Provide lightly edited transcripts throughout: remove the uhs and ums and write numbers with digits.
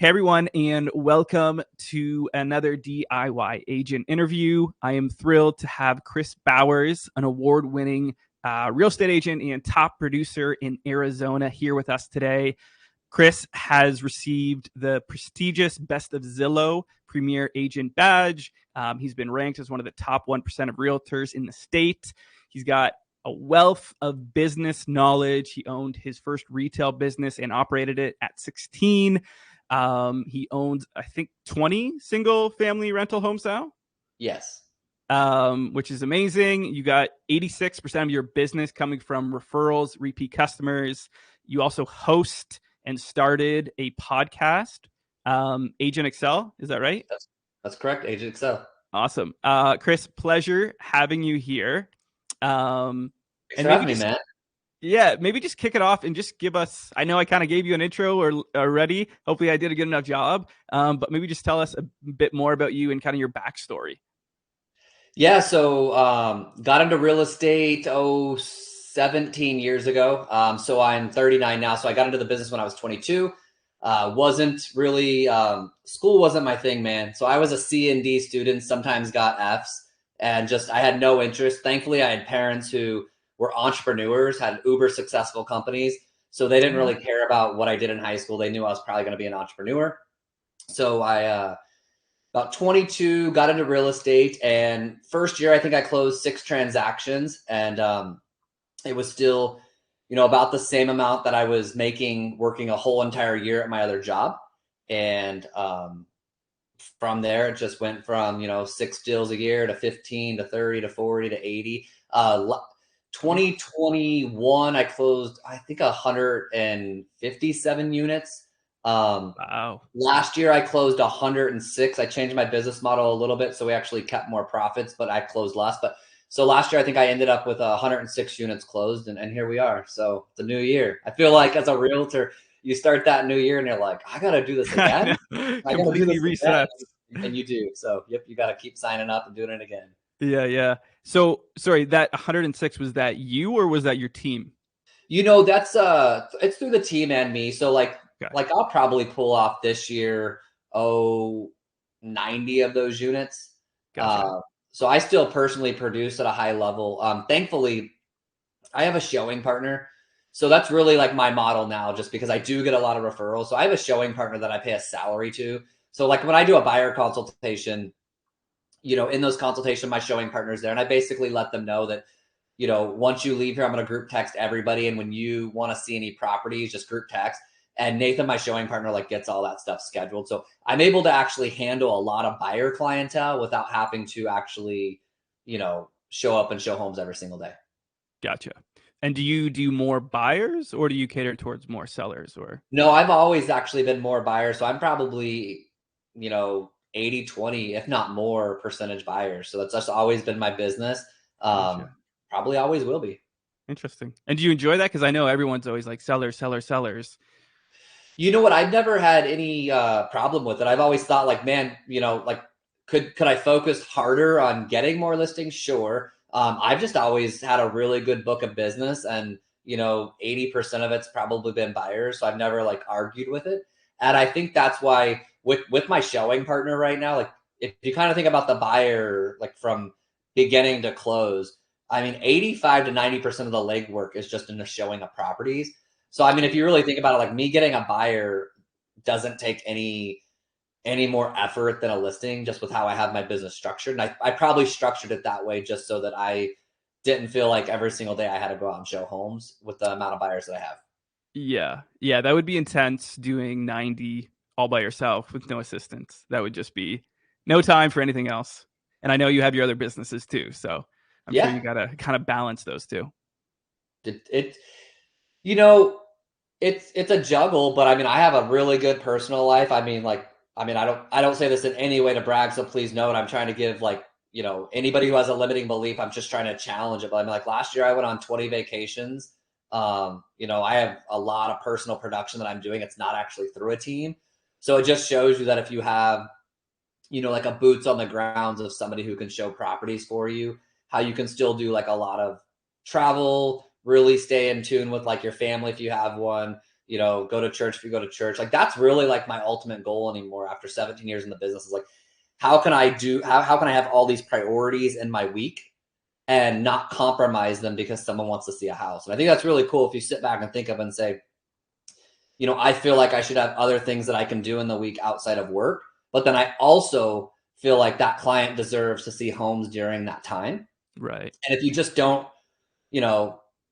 Hey everyone, and welcome to another DIY agent interview. I am thrilled to have Chris Bowers, an award-winning real estate agent and top producer in Arizona, here with us today. Chris has received the prestigious Best of Zillow Premier Agent Badge. He's been ranked as one of the top 1% of realtors in the state. He's got a wealth of business knowledge. He owned his first retail business and operated it at 16. He owns, I think, 20 single family rental homes now. Yes. Which is amazing. You got 86% of your business coming from referrals, repeat customers. You also host and started a podcast, Agent Excel. Is that right? That's correct. Agent Excel. Awesome. Chris, pleasure having you here. Thanks And for maybe having me, just Matt. Yeah, maybe just kick it off and just give us, I know I kind of gave you an intro already. Hopefully I did a good enough job. But maybe just tell us a bit more about you and kind of your backstory. Yeah, so got into real estate 17 years ago. So I'm 39 now. So I got into the business when I was 22. Wasn't really school wasn't my thing, man. So I was a C and D student, sometimes got Fs, and just I had no interest. Thankfully, I had parents who were entrepreneurs, had uber successful companies. So they didn't really care about what I did in high school. They knew I was probably going to be an entrepreneur. So I about 22 got into real estate, and first year I think I closed 6 transactions, and it was still about the same amount that I was making working a whole entire year at my other job. And from there it just went from 6 deals a year to 15 to 30 to 40 to 80. 2021 I closed I think 157 units. Wow. Last year I closed 106. I changed my business model a little bit, so we actually kept more profits, but I closed less. But so last year I think I ended up with 106 units closed, and here we are. So it's a new year. I feel like as a realtor, you start that new year and you're like, I got to do this again. I got to do Completely this again. resets. And you do. So yep, you got to keep signing up and doing it again. Yeah. So sorry, that 106, was that you or was that your team? That's it's through the team and me. So like Gotcha. I'll probably pull off this year 90 of those units. Gotcha. So I still personally produce at a high level. Thankfully, I have a showing partner. So that's really like my model now, just because I do get a lot of referrals. So I have a showing partner that I pay a salary to. So like when I do a buyer consultation, in those consultations, my showing partner's there, and I basically let them know that once you leave here, I'm going to group text everybody. And when you want to see any properties, just group text. And Nathan, my showing partner, like gets all that stuff scheduled. So I'm able to actually handle a lot of buyer clientele without having to actually, show up and show homes every single day. Gotcha. And do you do more buyers or do you cater towards more sellers or? No, I've always actually been more buyer. So I'm probably, 80-20, if not more percentage buyers. So that's just always been my business. Gotcha. Probably always will be. Interesting. And do you enjoy that? Because I know everyone's always like sellers, sellers, sellers. You know what? I've never had any problem with it. I've always thought like, man, like could I focus harder on getting more listings? Sure. I've just always had a really good book of business, and 80% of it's probably been buyers. So I've never like argued with it. And I think that's why with my showing partner right now, like if you kind of think about the buyer, like from beginning to close, I mean, 85 to 90% of the legwork is just in the showing of properties. So, I mean, if you really think about it, like me getting a buyer doesn't take any more effort than a listing, just with how I have my business structured. And I probably structured it that way just so that I didn't feel like every single day I had to go out and show homes with the amount of buyers that I have. Yeah. Yeah. That would be intense doing 90 all by yourself with no assistance. That would just be no time for anything else. And I know you have your other businesses too. So I'm sure Yeah, you got to kind of balance those two. it you know, it's a juggle, but I mean, I have a really good personal life. I mean, I don't say this in any way to brag, so please note I'm trying to give like, anybody who has a limiting belief, I'm just trying to challenge it. But I'm like last year I went on 20 vacations. I have a lot of personal production that I'm doing. It's not actually through a team. So it just shows you that if you have, like a boots on the grounds of somebody who can show properties for you, how you can still do like a lot of travel, really stay in tune with like your family if you have one. go to church if you go to church. Like that's really like my ultimate goal anymore after 17 years in the business is like, how can I have all these priorities in my week and not compromise them because someone wants to see a house? And I think that's really cool if you sit back and think of it and say, I feel like I should have other things that I can do in the week outside of work. But then I also feel like that client deserves to see homes during that time. Right. And if you just don't,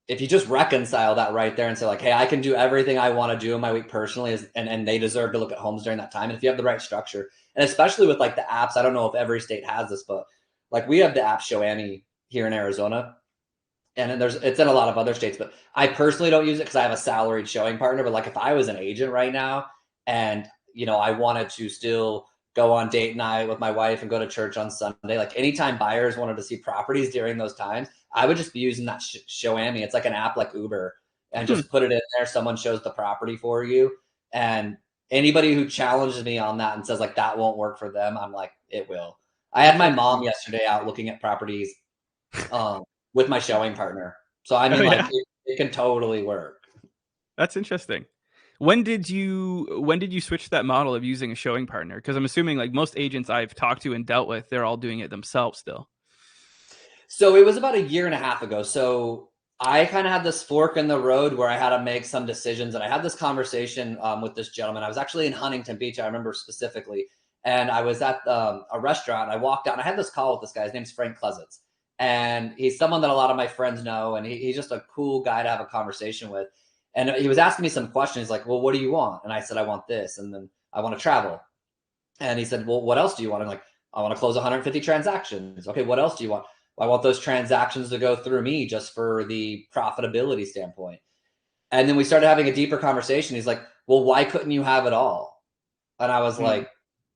if you just reconcile that right there and say like, hey, I can do everything I want to do in my week personally and they deserve to look at homes during that time. And if you have the right structure, and especially with like the apps, I don't know if every state has this, but like we have the app Show Annie here in Arizona. And then it's in a lot of other states, but I personally don't use it because I have a salaried showing partner. But like if I was an agent right now and I wanted to still go on date night with my wife and go to church on Sunday, like anytime buyers wanted to see properties during those times, I would just be using that Show Amy. It's like an app like Uber, and just put it in there. Someone shows the property for you, and anybody who challenges me on that and says like that won't work for them, I'm like, it will. I had my mom yesterday out looking at properties with my showing partner. So I mean, like it can totally work. That's interesting. When did you switch that model of using a showing partner? Because I'm assuming like most agents I've talked to and dealt with, they're all doing it themselves still. So it was about a year and a half ago. So I kind of had this fork in the road where I had to make some decisions. And I had this conversation with this gentleman. I was actually in Huntington Beach, I remember specifically. And I was at a restaurant. I walked out and I had this call with this guy. His name's Frank Klesitz. And he's someone that a lot of my friends know. And he's just a cool guy to have a conversation with. And he was asking me some questions. He's like, well, what do you want? And I said, I want this. And then I want to travel. And he said, well, what else do you want? I'm like, I want to close 150 transactions. Okay, what else do you want? Well, I want those transactions to go through me just for the profitability standpoint. And then we started having a deeper conversation. He's like, well, why couldn't you have it all? And I was like,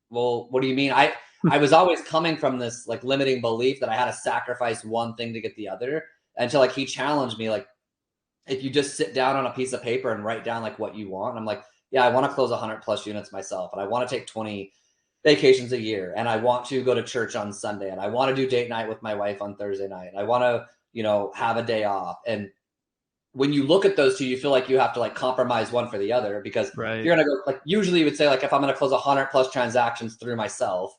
well, what do you mean? I was always coming from this like limiting belief that I had to sacrifice one thing to get the other, until like he challenged me, like, if you just sit down on a piece of paper and write down like what you want. And I'm like, yeah, I want to close 100+ units myself. And I want to take 20 vacations a year. And I want to go to church on Sunday. And I want to do date night with my wife on Thursday night. And I want to, have a day off. And when you look at those two, you feel like you have to like compromise one for the other, because you're going to go like, usually you would say like, if I'm going to close 100+ transactions through myself,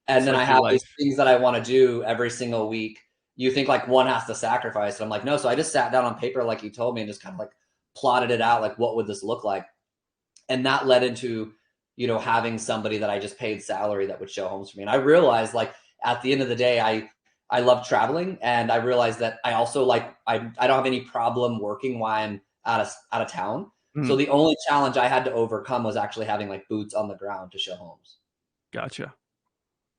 and it's then like I have these things that I want to do every single week, you think like one has to sacrifice. And I'm like, no. So I just sat down on paper, like you told me, and just kind of like plotted it out. Like, what would this look like? And that led into, having somebody that I just paid salary that would show homes for me. And I realized like at the end of the day, I love traveling. And I realized that I also like, I don't have any problem working while I'm out of town. So the only challenge I had to overcome was actually having like boots on the ground to show homes. Gotcha.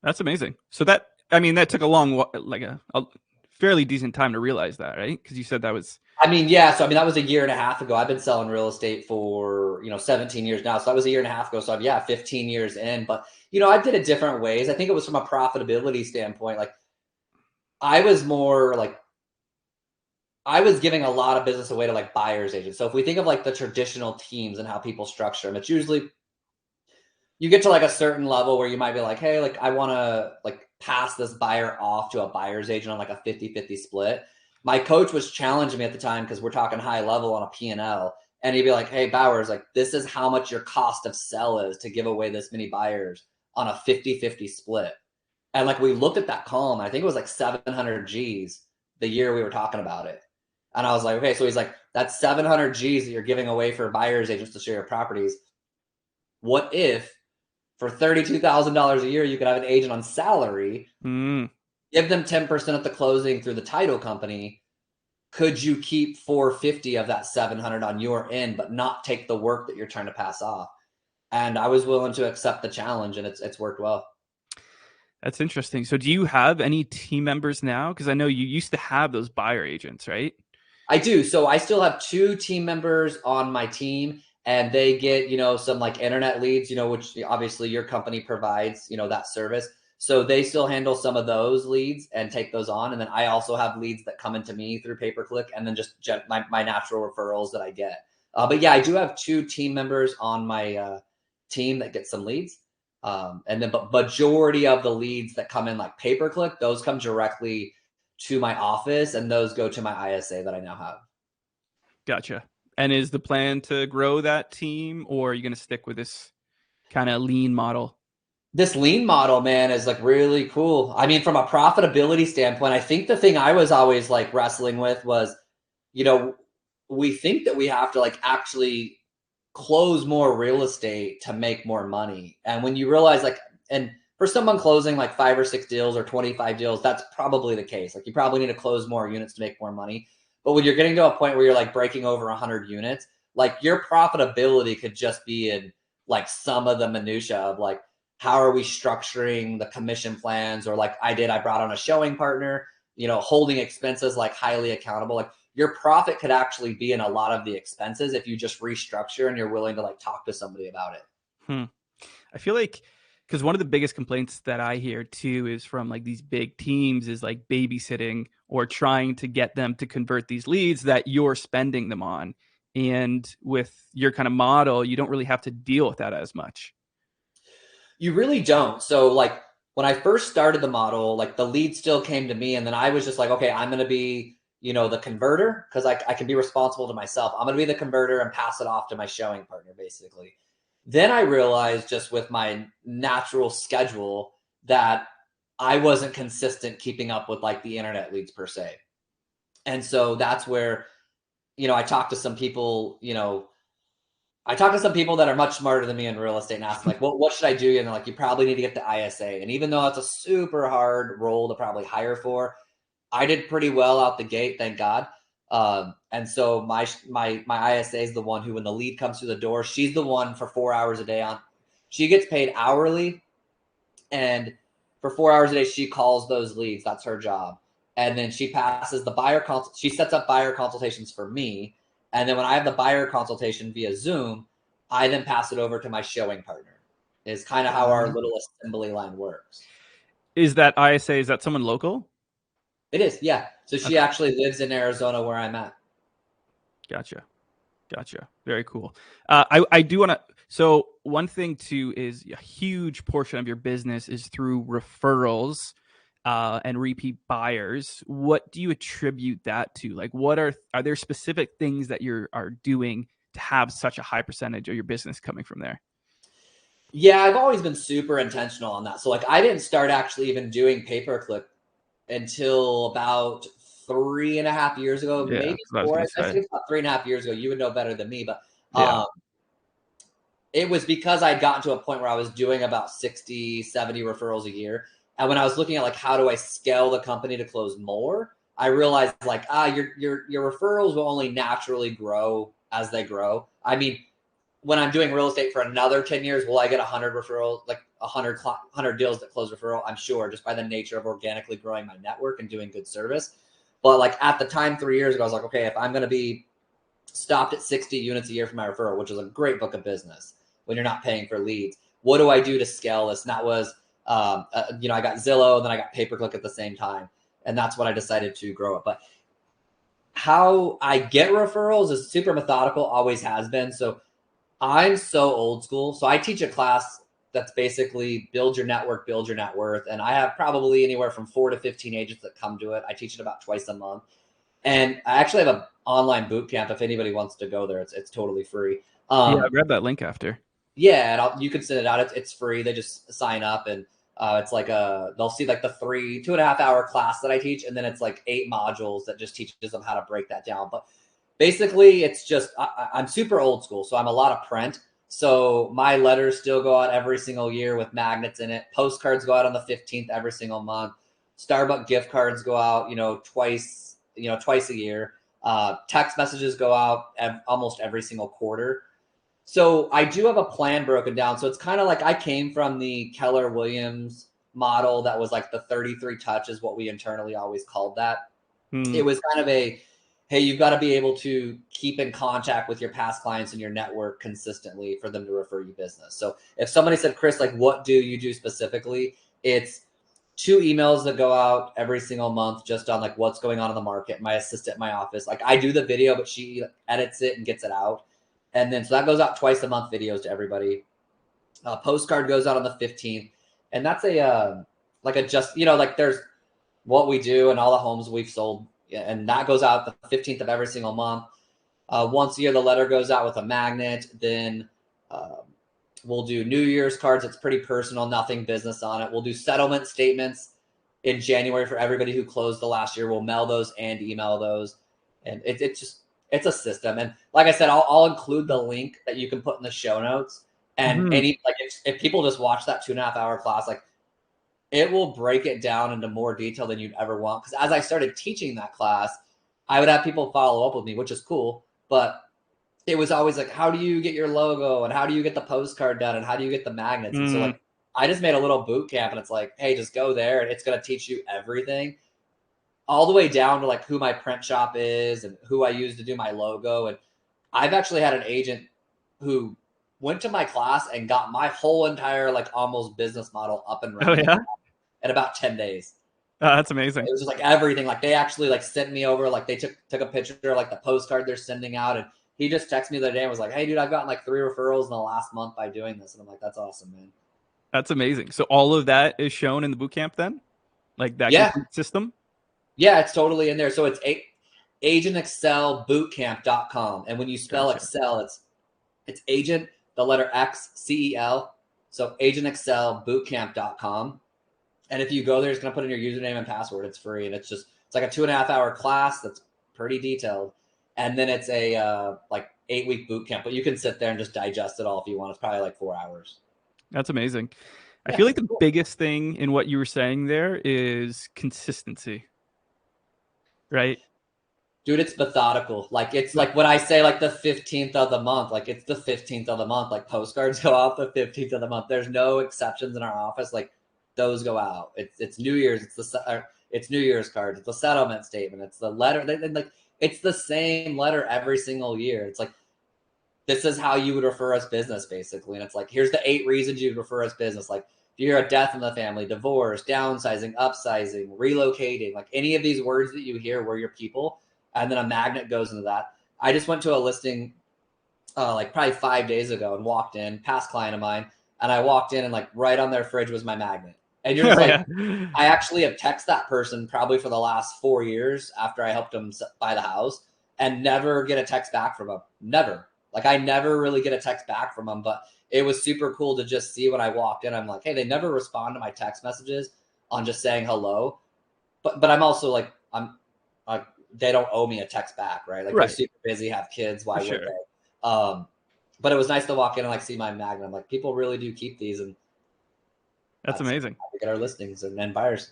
That's amazing. So that took a long, like a fairly decent time to realize that, right? Because you said that was. Yeah. So that was a year and a half ago. I've been selling real estate for 17 years now. So that was a year and a half ago. So 15 years in. But I did it different ways. I think it was from a profitability standpoint. Like I was more like, I was giving a lot of business away to like buyer's agents. So if we think of like the traditional teams and how people structure them, it's usually you get to like a certain level where you might be like, hey, like I want to like pass this buyer off to a buyer's agent on like a 50-50 split. My coach was challenging me at the time, because we're talking high level on a P&L. And he'd be like, hey, Bowers, like this is how much your cost of sell is to give away this many buyers on a 50-50 split. And like we looked at that column, I think it was like 700 G's the year we were talking about it. And I was like, okay, so he's like, that's 700 G's that you're giving away for buyer's agents to show your properties. What if for $32,000 a year, you could have an agent on salary, give them 10% at the closing through the title company? Could you keep 450 of that 700 on your end, but not take the work that you're trying to pass off? And I was willing to accept the challenge, and it's worked well. That's interesting. So do you have any team members now? Because I know you used to have those buyer agents, right? I do. So I still have 2 team members on my team, and they get, some like internet leads, which obviously your company provides, that service. So they still handle some of those leads and take those on. And then I also have leads that come into me through pay-per-click, and then just my natural referrals that I get. But yeah, I do have 2 team members on my team that get some leads. And then, but majority of the leads that come in like pay-per-click, those come directly to my office, and those go to my ISA that I now have. Gotcha. And is the plan to grow that team, or are you going to stick with this kind of lean model? This lean model, man, is like really cool. I mean, from a profitability standpoint, I think the thing I was always like wrestling with was, you know, we think that we have to like actually close more real estate to make more money. And when you realize like, and for someone closing like 5 or 6 deals or 25 deals, that's probably the case. Like you probably need to close more units to make more money. But when you're getting to a point where you're like breaking over 100 units, like your profitability could just be in like some of the minutia of like, how are we structuring the commission plans? Or like I brought on a showing partner, holding expenses like highly accountable. Like your profit could actually be in a lot of the expenses if you just restructure and you're willing to like talk to somebody about it. I feel like, because one of the biggest complaints that I hear too is from like these big teams is like babysitting or trying to get them to convert these leads that you're spending them on. And with your kind of model, you don't really have to deal with that as much. You really don't. So like when I first started the model, like the lead still came to me and then I was just like, okay, I'm going to be, the converter because I can be responsible to myself. I'm going to be the converter and pass it off to my showing partner basically. Then I realized just with my natural schedule that I wasn't consistent keeping up with like the internet leads per se. And so that's where, I talked to some people, that are much smarter than me in real estate and ask them like, well, what should I do? And they're like, you probably need to get the ISA. And even though it's a super hard role to probably hire for, I did pretty well out the gate, thank God. And so my ISA is the one who, when the lead comes through the door, she's the one for 4 hours a day she gets paid hourly. And for 4 hours a day, she calls those leads. That's her job. And then she passes the she sets up buyer consultations for me. And then when I have the buyer consultation via Zoom, I then pass it over to my showing partner. Is kind of how our little assembly line works. Is that ISA, is that someone local? It is, yeah. So she Okay. actually lives in Arizona where I'm at. Gotcha. Gotcha. Very cool. I do want to. So one thing too is a huge portion of your business is through referrals and repeat buyers. What do you attribute that to? Like, what are there specific things that you are doing to have such a high percentage of your business coming from there? Yeah, I've always been super intentional on that. So like I didn't start actually even doing pay-per-click until about 3.5 years ago, Yeah, maybe that's what I was four. gonna I say. think about 3.5 years ago. You would know better than me, but Yeah. um, it was because I'd gotten to a point where I was doing about 60, 70 referrals a year. And when I was looking at like, how do I scale the company to close more? I realized like, your referrals will only naturally grow as they grow. I mean, when I'm doing real estate for another 10 years, will I get 100 referrals, like 100 deals that close referral? I'm sure, just by the nature of organically growing my network and doing good service. But like at the time, 3 years ago, I was like, okay, if I'm going to be stopped at 60 units a year for my referral, which is a great book of business when you're not paying for leads, what do I do to scale this? And that was, I got Zillow and then I got pay-per-click at the same time. And that's what I decided to grow it. But how I get referrals is super methodical, always has been. So I'm so old school. So I teach a class that's basically build your network, build your net worth. And I have probably anywhere from 4 to 15 agents that come to it. I teach it about twice a month. And I actually have an online boot camp. If anybody wants to go there, it's totally free. Yeah, grab that link after. Yeah, and you can send it out. It's free. They just sign up and it's like they'll see like the 2.5 hour class that I teach. And then it's like 8 modules that just teaches them how to break that down. But basically it's just, I'm super old school. So I'm a lot of print. So my letters still go out every single year with magnets in it. Postcards go out on the 15th every single month. Starbucks gift cards go out, twice a year. Text messages go out almost every single quarter. So I do have a plan broken down. So it's kind of like I came from the Keller Williams model that was like the 33 touch is what we internally always called that. It was kind of hey, you've got to be able to keep in contact with your past clients and your network consistently for them to refer you business. So if somebody said, Chris, like, what do you do specifically? It's 2 emails that go out every single month just on like what's going on in the market. My assistant in my office, like I do the video, but she edits it and gets it out. And then so that goes out twice a month videos to everybody. Postcard goes out on the 15th. And that's like a just, like there's what we do and all the homes we've sold. And that goes out the 15th of every single month. Once a year, the letter goes out with a magnet. Then we'll do New Year's cards. It's pretty personal, nothing business on it. We'll do settlement statements in January for everybody who closed the last year. We'll mail those and email those. And it's a system. And like I said, I'll include the link that you can put in the show notes. And if people just watch that 2.5 hour class, like it will break it down into more detail than you'd ever want. Because as I started teaching that class, I would have people follow up with me, which is cool. But it was always like, how do you get your logo? And how do you get the postcard done? And how do you get the magnets? And so like, I just made a little boot camp, and it's like, hey, just go there and it's going to teach you everything, all the way down to like who my print shop is and who I use to do my logo. And I've actually had an agent who went to my class and got my whole entire like almost business model up and running in about 10 days. That's amazing. It was just like everything. Like they actually like sent me over, like they took a picture of like the postcard they're sending out. And he just texted me the other day and was like, hey dude, I've gotten like 3 referrals in the last month by doing this. And I'm like, that's awesome, man. That's amazing. So all of that is shown in the bootcamp then? Like that complete system? Yeah, it's totally in there. So it's agentexcelbootcamp.com. And when you spell Excel, it's agent, the letter X, CEL. So agentexcelbootcamp.com. And if you go there, it's going to put in your username and password. It's free. And it's like a 2.5 hour class that's pretty detailed. And then it's a like 8-week boot camp, but you can sit there and just digest it all if you want. It's probably like 4 hours. That's amazing. I feel like the biggest thing in what you were saying there is consistency, right? Dude, it's methodical. Like it's like when I say like the 15th of the month, like it's the 15th of the month. Like postcards go out the 15th of the month. There's no exceptions in our office. Like those go out. It's New Year's. It's New Year's cards. It's a settlement statement. It's the letter. Like it's the same letter every single year. It's like, this is how you would refer us business, basically. And it's like, here's the 8 reasons you'd refer us business. Like if you hear a death in the family, divorce, downsizing, upsizing, relocating, like any of these words that you hear were your people. And then a magnet goes into that. I just went to a listing like probably 5 days ago and walked in, past client of mine. And I walked in and like right on their fridge was my magnet. And you're just like, I actually have texted that person probably for the last 4 years after I helped them buy the house and never get a text back from them. Never. Like I never really get a text back from them, but it was super cool to just see when I walked in. I'm like, hey, they never respond to my text messages on just saying hello. But I'm also like, they don't owe me a text back, right? Like they're super busy, have kids. Why would they? But it was nice to walk in and like see my magnet. I'm like, people really do keep these, and that's amazing. We get our listings and buyers.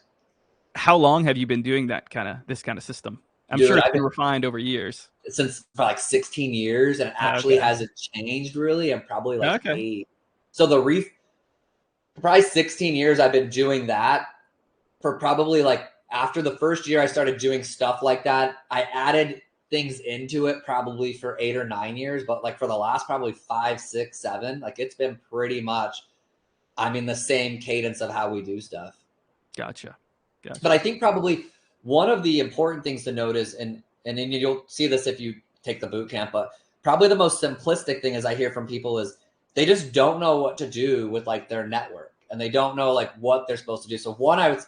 How long have you been doing this kind of system? I'm sure it's been refined over years. Since for like 16 years, and it actually hasn't changed really. I'm probably like 8. So probably 16 years I've been doing that. For probably like after the first year I started doing stuff like that, I added things into it probably for 8 or 9 years, but like for the last probably 5, 6, 7, like it's been pretty much, I mean, the same cadence of how we do stuff. Gotcha. But I think probably one of the important things to notice, and then you'll see this if you take the boot camp, but probably the most simplistic thing as I hear from people is they just don't know what to do with like their network, and they don't know like what they're supposed to do. So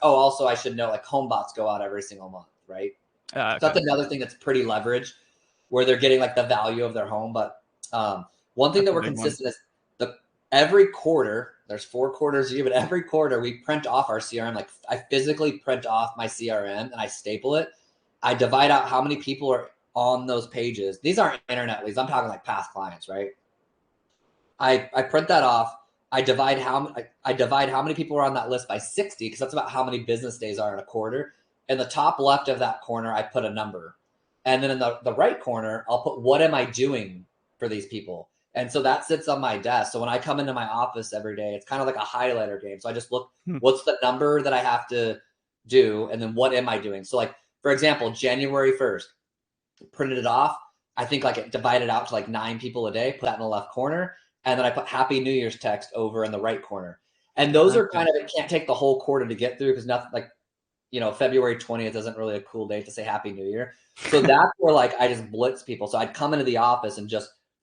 also I should know like home bots go out every single month, right? So that's another thing that's pretty leveraged where they're getting like the value of their home. But one thing that we're consistent is every quarter, there's 4 quarters a year, but every quarter we print off our CRM. Like I physically print off my CRM and I staple it. I divide out how many people are on those pages. These aren't internet leads. I'm talking like past clients, right? I print that off. I divide how many people are on that list by 60, because that's about how many business days are in a quarter. In the top left of that corner, I put a number. And then in the right corner, I'll put, what am I doing for these people? And so that sits on my desk. So when I come into my office every day, it's kind of like a highlighter game. So I just look, what's the number that I have to do? And then what am I doing? So like, for example, January 1st, printed it off. I think like it divided out to like 9 people a day, put that in the left corner. And then I put Happy New Year's text over in the right corner. And those are kind of, it can't take the whole quarter to get through, because nothing like, February 20th isn't really a cool date to say Happy New Year. So that's where like I just blitz people. So I'd come into the office and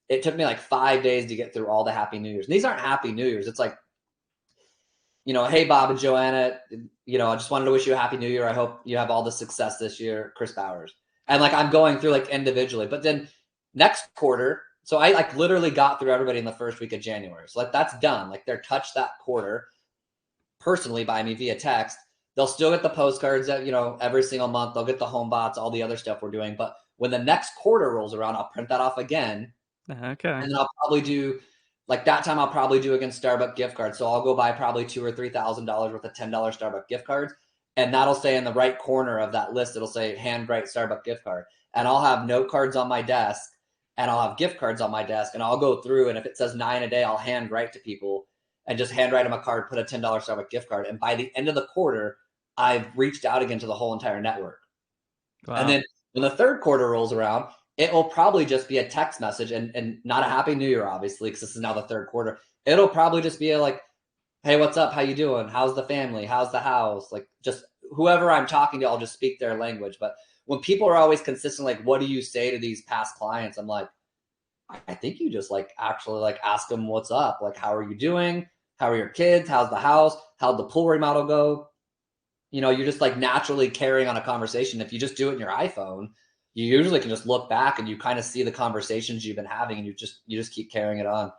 it took me like 5 days to get through all the Happy New Year's. And these aren't Happy New Year's. It's like, hey, Bob and Joanna, I just wanted to wish you a Happy New Year. I hope you have all the success this year, Chris Bowers. And like, I'm going through like individually, but then Next quarter, so I like literally got through everybody in the first week of January. So like that's done. Like they're touched that quarter personally by me via text. They'll still get the postcards that, every single month. They'll get the home bots, all the other stuff we're doing. But when the next quarter rolls around, I'll print that off again. Okay. And then I'll probably do like that time I'll probably do against Starbucks gift cards. So I'll go buy probably $2,000 or $3,000 worth of $10 Starbucks gift cards. And that'll say in the right corner of that list, it'll say handwrite Starbucks gift card. And I'll have note cards on my desk and I'll have gift cards on my desk. And I'll go through, and if it says 9 a day, I'll handwrite to people and just handwrite them a card, put a $10 Starbucks gift card. And by the end of the quarter, I've reached out again to the whole entire network. Wow. And then when the third quarter rolls around, it will probably just be a text message and not a happy new year, obviously, because this is now the third quarter. It'll probably just be like, hey, what's up? How you doing? How's the family? How's the house? Like just whoever I'm talking to, I'll just speak their language. But when people are always consistent, like, what do you say to these past clients? I'm like, I think you just like actually like ask them what's up. Like, how are you doing? How are your kids? How's the house? How'd the pool remodel go? You're just like naturally carrying on a conversation. If you just do it in your iPhone, you usually can just look back and you kind of see the conversations you've been having, and you just keep carrying it on.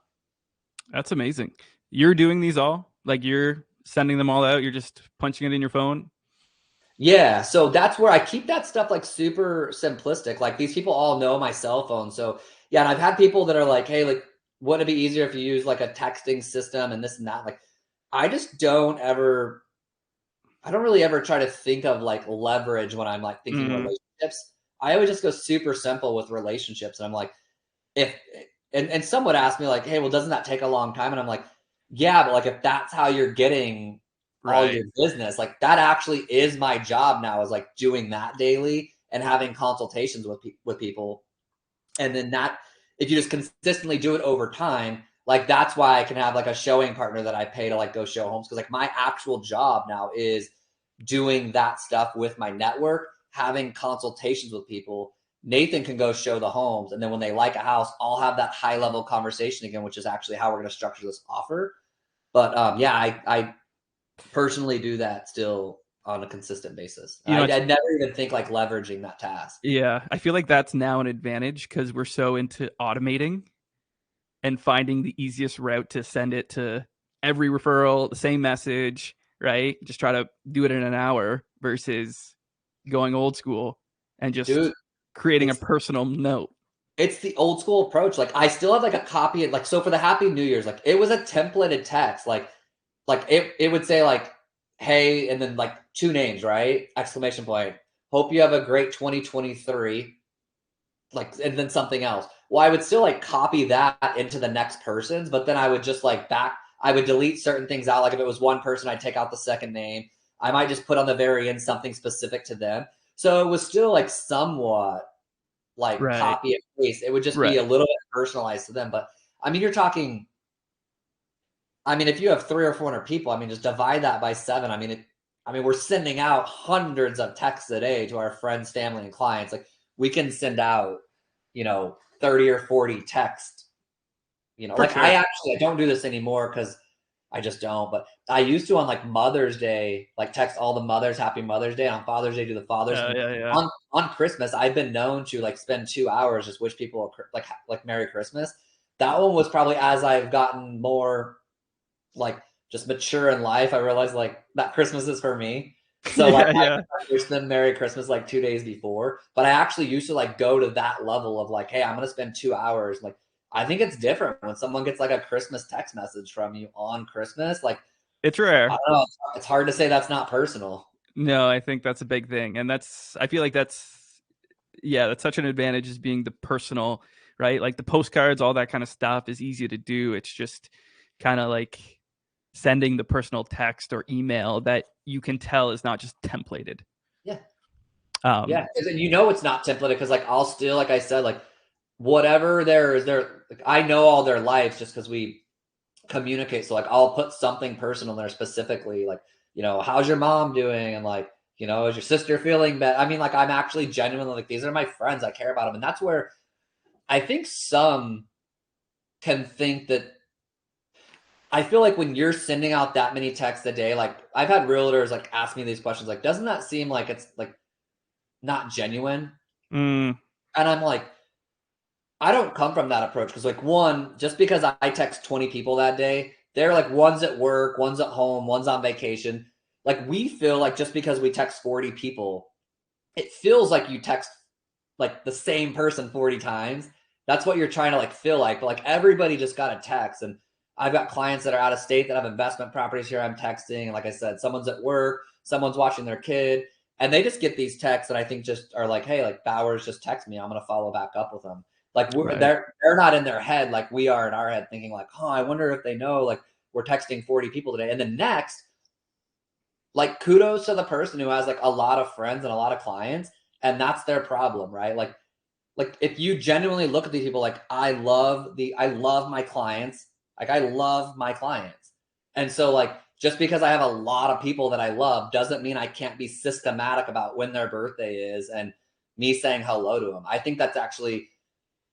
That's amazing. You're doing these all? Like you're sending them all out? You're just punching it in your phone? Yeah, so that's where I keep that stuff like super simplistic. Like these people all know my cell phone. So yeah, and I've had people that are like, hey, like, wouldn't it be easier if you use like a texting system and this and that? Like, I just don't ever I don't really ever try to think of like leverage when I'm like thinking relationships. I always just go super simple with relationships. And I'm like, if and some would ask me like, hey, well, doesn't that take a long time? And I'm like, yeah, but like if that's how you're getting all Right. your business, like that actually is my job now, is like doing that daily and having consultations with people. And then that, if you just consistently do it over time, like that's why I can have like a showing partner that I pay to like go show homes, because like my actual job now is doing that stuff with my network, having consultations with people. Nathan can go show the homes, and then when they like a house, I'll have that high level conversation again, which is actually how we're going to structure this offer. But yeah, I personally do that still on a consistent basis. I'd never even think like leveraging that task. Yeah, I feel like that's now an advantage because we're so into automating and finding the easiest route to send it to every referral, the same message, right? Just try to do it in an hour versus going old school and just Dude, creating a it's personal note. it's the old school approach. Like I still have like a copy of like, so for the Happy New Year's, like it was a templated text. Like it would say like, hey, and then like two names, right? Exclamation point. Hope you have a great 2023. Like, and then something else. Well, I would still like copy that into the next person's, but then I would just like I would delete certain things out. Like if it was one person, I'd take out the second name. I might just put on the very end something specific to them. So it was still like somewhat like Right. copy and paste. It would just be a Right. little bit personalized to them. But I mean, you're talking, I mean, if you have 300 or 400 people, I mean, just divide that by 7. I mean, we're sending out hundreds of texts a day to our friends, family, and clients. Like we can send out, 30 or 40 texts. For Like sure. I don't do this anymore because I just don't. But I used to on like Mother's Day, like text all the mothers Happy Mother's Day, and on Father's Day do the fathers. Yeah, And yeah, yeah. on Christmas, I've been known to like spend 2 hours just wish people like Merry Christmas. That one was probably, as I've gotten more like just mature in life, I realized like that Christmas is for me. So like Yeah, I yeah. wish them Merry Christmas like 2 days before. But I actually used to like go to that level of like, hey, I'm gonna spend 2 hours. Like I think it's different when someone gets like a Christmas text message from you on Christmas. Like It's I rare. don't know, it's hard to say that's not personal. No, I think that's a big thing. And I feel like that's such an advantage is being the personal, right? Like the postcards, all that kind of stuff is easy to do. It's just kind of like sending the personal text or email that you can tell is not just templated. Yeah. Um, Yeah. And it's not templated because like I'll still, like I said, like whatever there like, I know all their lives just because we communicate. So like I'll put something personal there specifically, like, how's your mom doing? And like, is your sister feeling bad? I mean, like I'm actually genuinely like, these are my friends. I care about them. And that's where I think some can think that, I feel like when you're sending out that many texts a day, like I've had realtors like ask me these questions, like, doesn't that seem like it's like not genuine? mm, And I'm like, I don't come from that approach because, like, one, just because I text 20 people that day, they're like one's at work, one's at home, one's on vacation. Like, we feel like just because we text 40 people, it feels like you text like the same person 40 times. That's what you're trying to like feel like. But like everybody just got a text. And I've got clients that are out of state that have investment properties here. I'm texting. And like I said, someone's at work, someone's watching their kid, and they just get these texts that I think just are like, hey, like Bowers just text me. I'm gonna follow back up with them. Like Right. they're not in their head like we are in our head, thinking like, oh, I wonder if they know like we're texting 40 people today. And then next, like kudos to the person who has like a lot of friends and a lot of clients, and that's their problem, right? Like if you genuinely look at these people, like I love my clients, like I love my clients. And so like just because I have a lot of people that I love doesn't mean I can't be systematic about when their birthday is and me saying hello to them. I think that's actually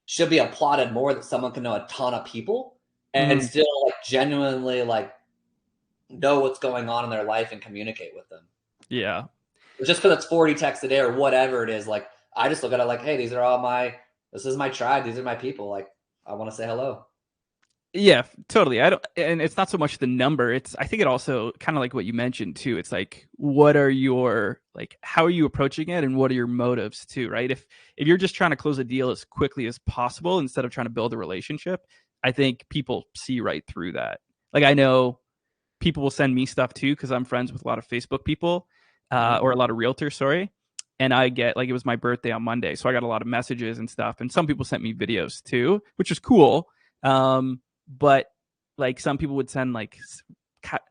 should be applauded more, that someone can know a ton of people and Mhm. still like genuinely like know what's going on in their life and communicate with them. Yeah. Just because it's 40 texts a day or whatever it is, like I just look at it like, hey, these are all this is my tribe, these are my people. Like I want to say hello. Yeah, totally. I don't, and it's not so much the number. It's, I think it also kind of like what you mentioned too. It's like, what are your, like, how are you approaching it and what are your motives too, right? If you're just trying to close a deal as quickly as possible instead of trying to build a relationship, I think people see right through that. Like, I know people will send me stuff too because I'm friends with a lot of Facebook people, Mm-hmm. or a lot of realtors, sorry. And I get, like, it was my birthday on Monday, so I got a lot of messages and stuff. And some people sent me videos too, which is cool. But like some people would send like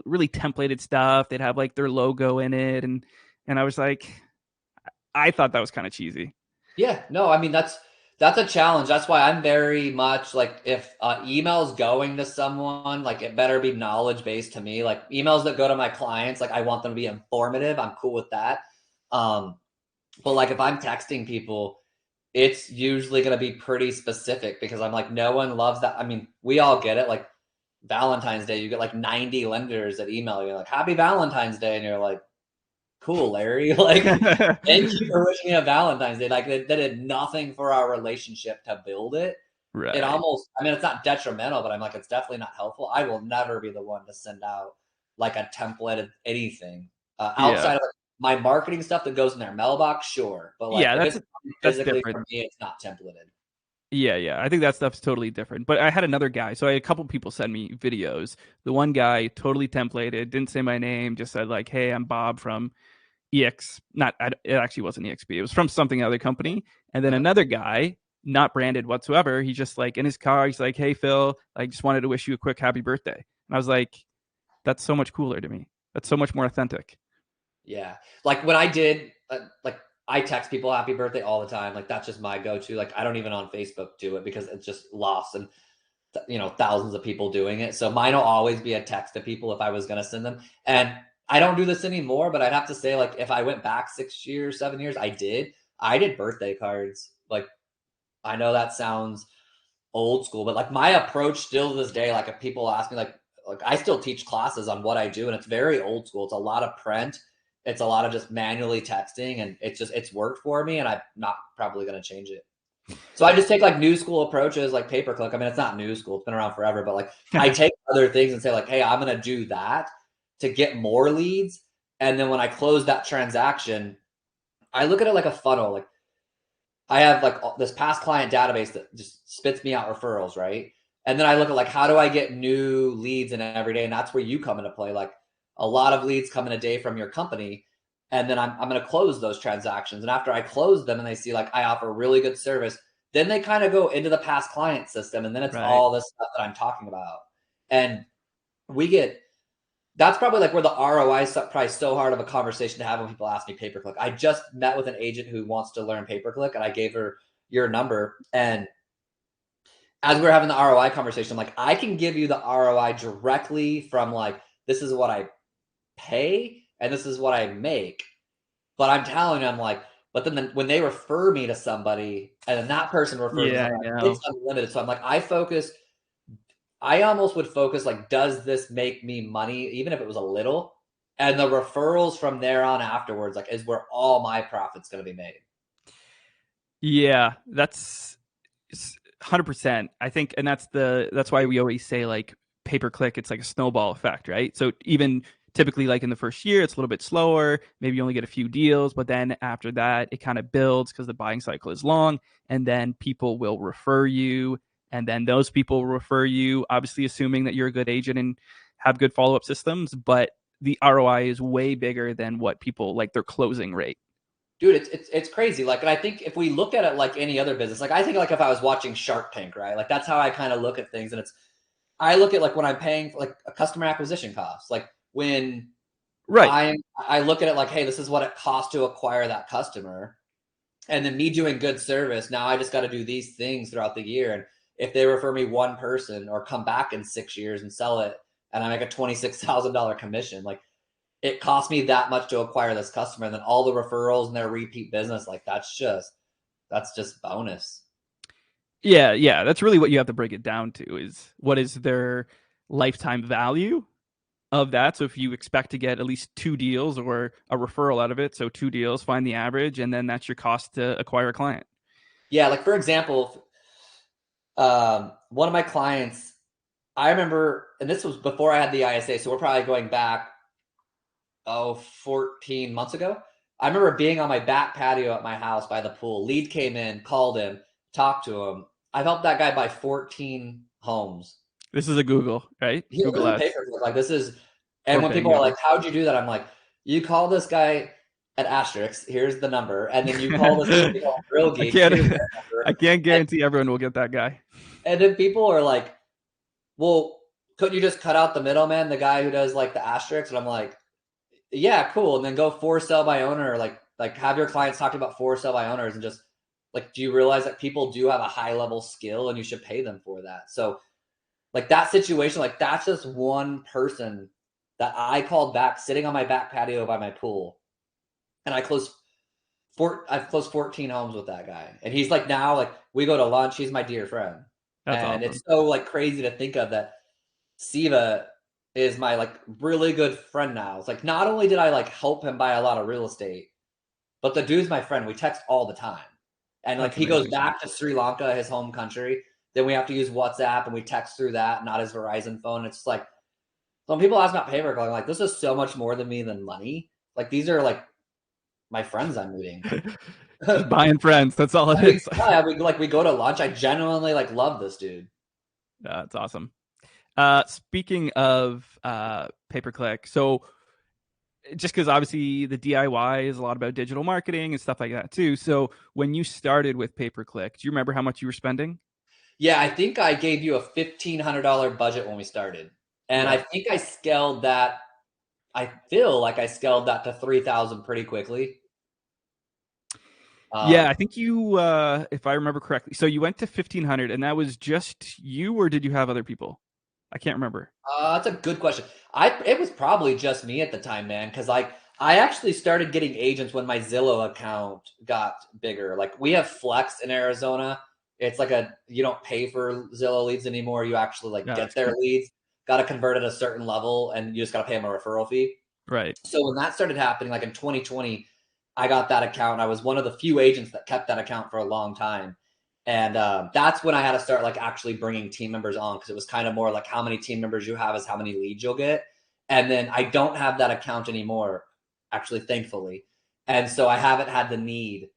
really templated stuff. They'd have like their logo in it, and I was like, I thought that was kind of cheesy. Yeah, no, I mean that's a challenge. That's why I'm very much like if email is going to someone, like it better be knowledge based to me. Like emails that go to my clients, like I want them to be informative. I'm cool with that. Um, but like if I'm texting people, it's usually going to be pretty specific because I'm like, no one loves that. I mean, we all get it. Like Valentine's Day, you get like 90 lenders that email you like, Happy Valentine's Day. And you're like, cool, Larry. Like, thank you for wishing me a Valentine's Day. Like, that did nothing for our relationship to build it. It Right. almost, I mean, it's not detrimental, but I'm like, it's definitely not helpful. I will never be the one to send out like a templated anything Yeah. outside of like, my marketing stuff that goes in their mailbox, sure. But like, Yeah, if it's that's physically different. for me, it's not templated. Yeah, yeah. I think that stuff's totally different. But I had another guy. So I had a couple people send me videos. The one guy totally templated, didn't say my name, just said like, "Hey, I'm Bob from EX." Not, it actually wasn't EXP. It was from something other company. And then Uh-huh. another guy, not branded whatsoever. He's just like in his car. He's like, "Hey, Phil, I just wanted to wish you a quick happy birthday." And I was like, "That's so much cooler to me. That's so much more authentic." Yeah. Like when I did, like I text people happy birthday all the time. Like that's just my go-to. Like I don't even on Facebook do it because it's just lost and thousands of people doing it. So mine will always be a text to people if I was going to send them. And I don't do this anymore, but I'd have to say like if I went back 6 years, 7 years, I did birthday cards. Like I know that sounds old school, but like my approach still to this day, like if people ask me like I still teach classes on what I do and it's very old school. It's a lot of print. It's a lot of just manually texting and it's worked for me and I'm not probably going to change it. So I just take like new school approaches like pay per click. I mean, it's not new school, it's been around forever, but like I take other things and say like, hey, I'm going to do that to get more leads. And then when I close that transaction, I look at it like a funnel. Like I have like this past client database that just spits me out referrals, right? And then I look at like how do I get new leads in every day, and that's where you come into play. Like a lot of leads come in a day from your company, and then I'm going to close those transactions. And after I close them, and they see like I offer really good service, then they kind of go into the past client system, and then it's Right. all this stuff that I'm talking about. And we get that's probably like where the ROI is probably so hard of a conversation to have when people ask me pay per click. I just met with an agent who wants to learn pay per click, and I gave her your number. And as we were having the ROI conversation, I'm like, I can give you the ROI directly from like, this is what I pay and this is what I make. But I'm telling you, I'm like, but then when they refer me to somebody and then that person refers me to Yeah, I somebody, it's know. unlimited. So I'm like, I almost would focus like, does this make me money, even if it was a little? And the referrals from there on afterwards, like, is where all my profit's going to be made. Yeah, that's 100%. I think, and that's why we always say like pay per click. It's like a snowball effect, right? So even typically like in the first year, it's a little bit slower. Maybe you only get a few deals, but then after that, it kind of builds because the buying cycle is long, and then people will refer you, and then those people will refer you. Obviously, assuming that you're a good agent and have good follow up systems, but the ROI is way bigger than what people like their closing rate. Dude, it's crazy. Like, and I think if we look at it like any other business, like I think like if I was watching Shark Tank, right? Like that's how I kind of look at things. And I look at like when I'm paying for like a customer acquisition cost, like when Right. I look at it like, hey, this is what it costs to acquire that customer. And then me doing good service, now I just got to do these things throughout the year. And if they refer me one person or come back in 6 years and sell it, and I make a $26,000 commission, like it cost me that much to acquire this customer. And then all the referrals and their repeat business, like that's just bonus. Yeah, yeah. That's really what you have to break it down to is what is their lifetime value of that. So if you expect to get at least 2 deals or a referral out of it, so 2 deals, find the average, and then that's your cost to acquire a client. Yeah, like for example, one of my clients, I remember, and this was before I had the ISA, so we're probably going back 14 months ago. I remember being on my back patio at my house by the pool. Lead came in, called him, talked to him. I've helped that guy buy 14 homes. This is a Google, right? He Google doesn't pay ads for it. Like this is, or and when people are bingo. like, "How'd you do that?" I'm like, "You call this guy at asterisk. Here's the number, and then you call this company called Real I Geeks. can't Here's their I number." can't And, guarantee everyone will get that guy. and then people are like, "Well, couldn't you just cut out the middleman, the guy who does like the asterisks?" And I'm like, "Yeah, cool." And then go for sell by owner, like have your clients talk about for sell by owners, and just like, do you realize that people do have a high level skill, and you should pay them for that? So like that situation, like that's just one person that I called back sitting on my back patio by my pool. And I've closed 14 homes with that guy. And he's like now like we go to lunch, he's my dear friend. That's And awesome. it's so like crazy to think of that Siva is my like really good friend now. It's like not only did I like help him buy a lot of real estate, but the dude's my friend. We text all the time. And like That's he goes amazing. back to Sri Lanka, his home country. Then we have to use WhatsApp and we text through that, not his Verizon phone. It's like when people ask about paper, I'm like, this is so much more than me than money. Like these are like my friends I'm meeting. Just buying friends. That's all it is. We go to lunch. I genuinely like love this dude. That's awesome. Speaking of pay per click, so just because obviously the DIY is a lot about digital marketing and stuff like that too. So when you started with pay per click, do you remember how much you were spending? Yeah, I think I gave you a $1,500 budget when we started, and I Yeah. think I scaled that. I feel like I scaled that to 3,000 pretty quickly. Yeah, Um, I think you, if I remember correctly, so you went to 1500, and that was just you, or did you have other people? I can't remember. that's a good question. It was probably just me at the time, man, because like I actually started getting agents when my Zillow account got bigger. Like we have Flex in Arizona. It's like you don't pay for Zillow leads anymore. You actually like get their Gotcha. leads. Got to convert at a certain level, and you just got to pay them a referral fee. Right. So when that started happening, like in 2020, I got that account. I was one of the few agents that kept that account for a long time. And that's when I had to start like actually bringing team members on, because it was kind of more like how many team members you have is how many leads you'll get. And then I don't have that account anymore, actually, thankfully. And so I haven't had the need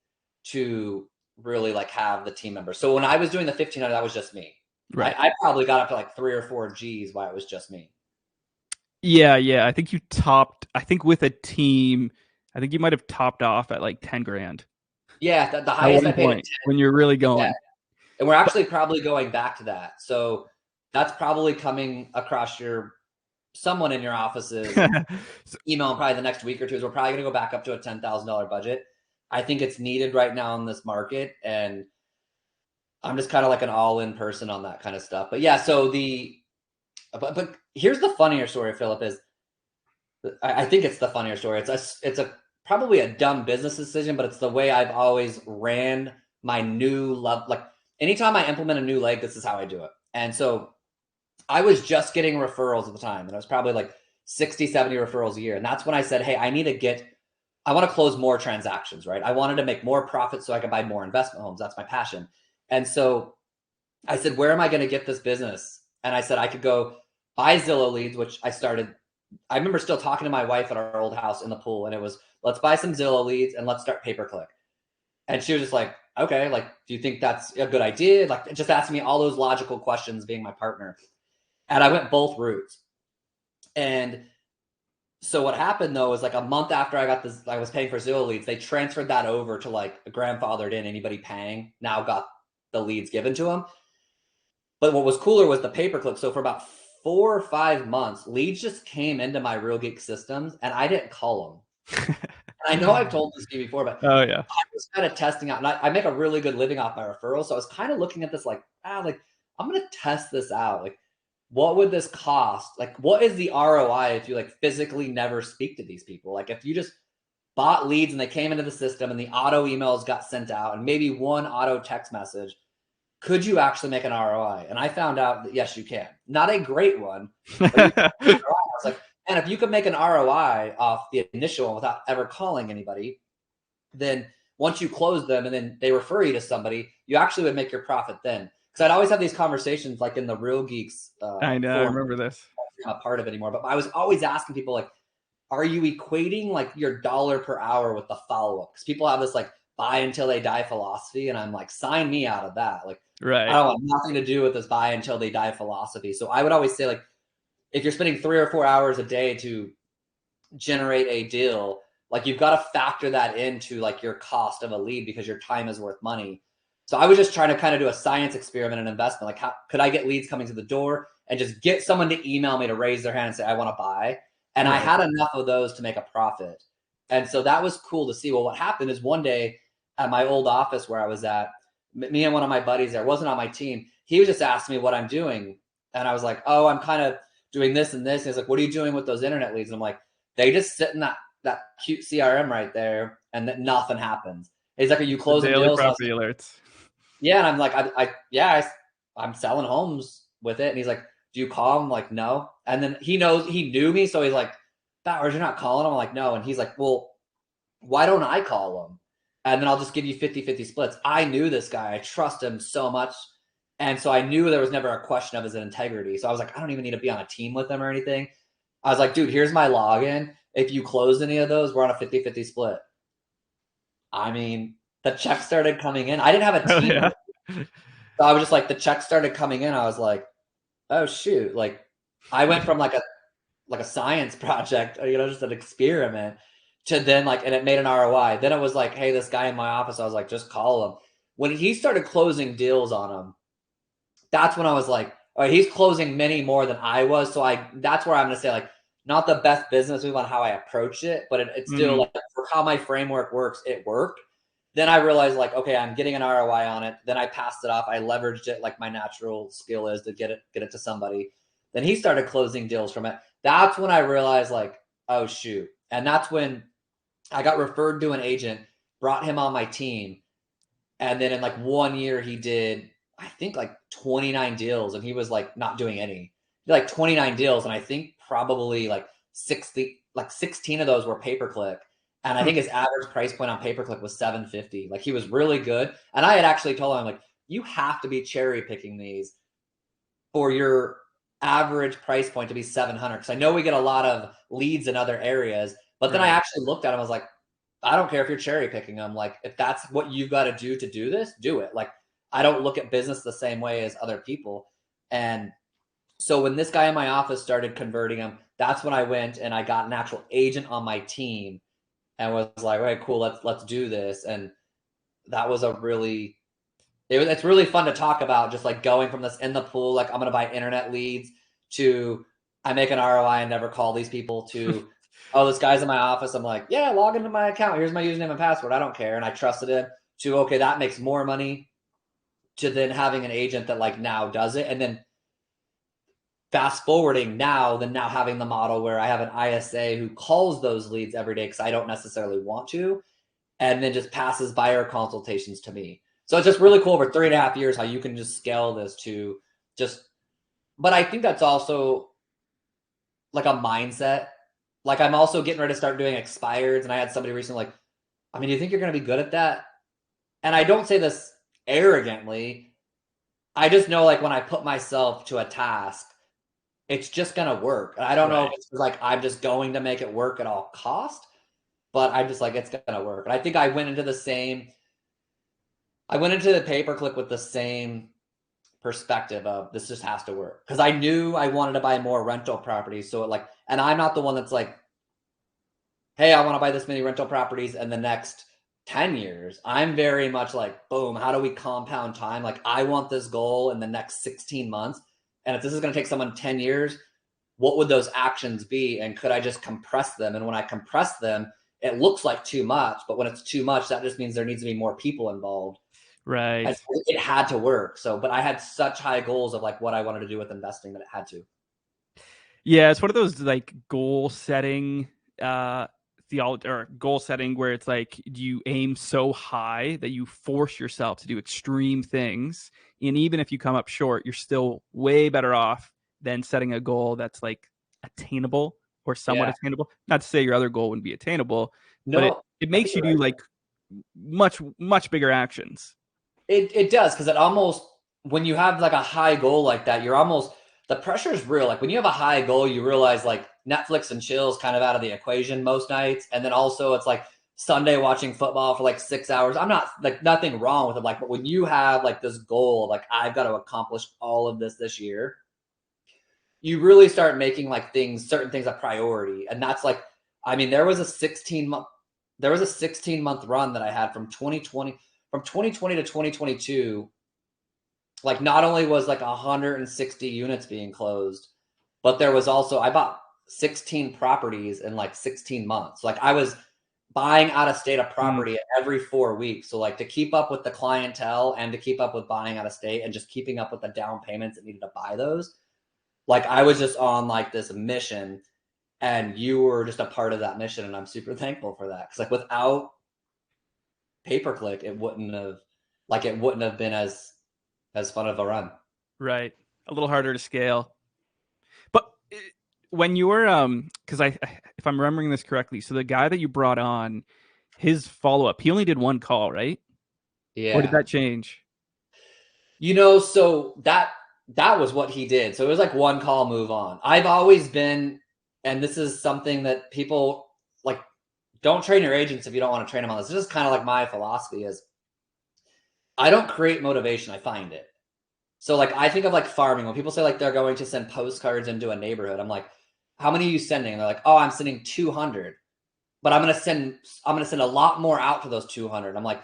to really like have the team members. So when I was doing the 1,500, that was just me. Right. I probably got up to like 3 or 4 G's while it was just me. Yeah, yeah. I think you topped, I think with a team, I think you might have topped off at like 10 grand Yeah, the at highest I one paid at point when you're really 10. Yeah. going. And we're But actually probably going back to that. So that's probably coming across someone in your office's so, email in probably the next week or two. Is we're probably going to go back up to a $10,000 budget. I think it's needed right now in this market, and I'm just kind of like an all-in person on that kind of stuff. But yeah, so but here's the funnier story, Philip. Is I think it's the funnier story. It's a probably a dumb business decision, but it's the way I've always ran my new love. Like anytime I implement a new leg, this is how I do it. And so I was just getting referrals at the time, and it was probably like 60, 70 referrals a year. And that's when I said, hey, I want to close more transactions, right? I wanted to make more profits so I could buy more investment homes. That's my passion. And so I said, where am I going to get this business? And I said, I could go buy Zillow leads, which I started. I remember still talking to my wife at our old house in the pool, and it was, let's buy some Zillow leads and let's start pay-per-click. And she was just like, okay, like, do you think that's a good idea? Like, just asking me all those logical questions, being my partner. And I went both routes. And so what happened though is like a month after I got this, I was paying for Zillow leads. They transferred that over to like grandfathered in. Anybody paying now got the leads given to them. But what was cooler was the pay-per-click. So for about 4 or 5 months, leads just came into my Real Geek systems, and I didn't call them. I know I've told this to you before, but oh yeah, I was kind of testing out, and I make a really good living off my referrals. So I was kind of looking at this like, like I'm gonna test this out. Like, what would this cost? Like, what is the ROI if you like physically never speak to these people? Like, if you just bought leads and they came into the system and the auto emails got sent out and maybe one auto text message, could you actually make an ROI? And I found out that yes, you can. Not a great one, but you can. I was like, and if you could make an ROI off the initial one without ever calling anybody, then once you close them and then they refer you to somebody, you actually would make your profit then. Because I'd always have these conversations like in the Real Geeks I know. I forum. remember this. I'm not part of it anymore, but I was always asking people like, are you equating like your dollar per hour with the follow-up? Because people have this like buy until they die philosophy, and I'm like, sign me out of that. Like, I Right. don't want nothing to do with this buy until they die philosophy. So I would always say like, if you're spending 3 or 4 hours a day to generate a deal, like you've got to factor that into like your cost of a lead because your time is worth money. So I was just trying to kind of do a science experiment and investment. Like, how could I get leads coming to the door and just get someone to email me to raise their hand and say, I want to buy. And I Right. had enough of those to make a profit. And so that was cool to see. Well, what happened is one day at my old office where I was at, me and one of my buddies there, wasn't on my team. He was just asking me what I'm doing. And I was like, oh, I'm kind of doing this and this. And he's like, what are you doing with those internet leads? And I'm like, they just sit in that cute CRM right there, and that nothing happens. He's like, are you The closing daily deals? property alerts. Yeah, and I'm like, I'm selling homes with it. And he's like, do you call him? I'm like, no. And then he knew me, so he's like, Bowers, you're not calling him? I'm like, no. And he's like, well, why don't I call him? And then I'll just give you 50-50 splits. I knew this guy. I trust him so much. And so I knew there was never a question of his integrity. So I was like, I don't even need to be on a team with him or anything. I was like, dude, here's my login. If you close any of those, we're on a 50-50 split. I mean, the check started coming in. I didn't have a Oh team yeah. with it. So I was just like, the check started coming in. I was like, oh shoot. Like, I went from like a science project, just an experiment, to then like, and it made an ROI. Then it was like, hey, this guy in my office, I was like, just call him. When he started closing deals on him, that's when I was like, all right, he's closing many more than I was. So that's where I'm going to say like, not the best business move on how I approached it, but it's still like for how my framework works, it worked. Then I realized like, okay, I'm getting an ROI on it. Then I passed it off. I leveraged it like my natural skill is to get it to somebody. Then he started closing deals from it. That's when I realized like, oh shoot. And that's when I got referred to an agent, brought him on my team. And then in like 1 year, he did, I think like 29 deals, and he was like not doing any. He did like 29 deals, and I think probably like 16 of those were pay-per-click. And I think his average price point on pay-per-click was 750. Like, he was really good. And I had actually told him, like, you have to be cherry picking these for your average price point to be 700. Because I know we get a lot of leads in other areas. But then I actually looked at him, I was like, I don't care if you're cherry picking them. Like, if that's what you've got to do this, do it. Like, I don't look at business the same way as other people. And so when this guy in my office started converting them, that's when I went and I got an actual agent on my team and was like, all right, cool, let's do this. And that was it's really fun to talk about, just like going from this in the pool, like I'm gonna buy internet leads, to I make an ROI and never call these people, to oh, this guy's in my office, I'm like, yeah, log into my account, here's my username and password, I don't care, and I trusted him, to okay, that makes more money, to then having an agent that like now does it. And then fast forwarding now having the model where I have an ISA who calls those leads every day because I don't necessarily want to, and then just passes buyer consultations to me. So it's just really cool over 3.5 years how you can just scale this to just, but I think that's also like a mindset. Like, I'm also getting ready to start doing expireds, and I had somebody recently like, I mean, do you think you're going to be good at that? And I don't say this arrogantly, I just know like when I put myself to a task, it's just gonna work. And I don't know if Right. it's like I'm just going to make it work at all cost, but I'm just like it's gonna work. And I think I went into the pay per click with the same perspective of this just has to work because I knew I wanted to buy more rental properties. So it like, and I'm not the one that's like, hey, I want to buy this many rental properties in the next 10 years. I'm very much like, boom, how do we compound time? Like, I want this goal in the next 16 months. And if this is going to take someone 10 years, what would those actions be? And could I just compress them? And when I compress them, it looks like too much. But when it's too much, that just means there needs to be more people involved. Right. And it had to work. So, but I had such high goals of like what I wanted to do with investing that it had to. Yeah, it's one of those like goal setting theology or goal setting where it's like you aim so high that you force yourself to do extreme things. And even if you come up short, you're still way better off than setting a goal that's like attainable or somewhat Yeah. attainable. Not to say your other goal wouldn't be attainable, but it, No, it I think makes you you're do right. like much bigger actions. It does because it almost when you have like a high goal like that, you're almost the pressure is real. Like when you have a high goal, you realize like Netflix and chill is kind of out of the equation most nights, and then also it's like Sunday watching football for like 6 hours. I'm not like nothing wrong with it, like but when you have like this goal, like I've got to accomplish all of this year, you really start making like certain things a priority, and that's like I mean there was a 16-month run that I had from 2020 to 2022. Like not only was like 160 units being closed, but there was also I bought 16 properties in like 16 months. Like I was buying out of state a Mm, property every 4 weeks. So like to keep up with the clientele and to keep up with buying out of state and just keeping up with the down payments that needed to buy those. Like I was just on like this mission and you were just a part of that mission. And I'm super thankful for that. Cause like without pay per click, it wouldn't have been as fun of a run. right. A little harder to scale. But when you were because if I'm remembering this correctly, so the guy that you brought on, his follow up, he only did one call, right? Or did Yeah. that change? So that was what he did. So it was like one call, move on. I've always been, and this is something that people like, don't train your agents if you don't want to train them on this. This is kind of like my philosophy is I don't create motivation, I find it. So like I think of like farming when people say like they're going to send postcards into a neighborhood. I'm like, how many are you sending? And they're like, oh, I'm sending 200, but I'm gonna send a lot more out to those 200. I'm like,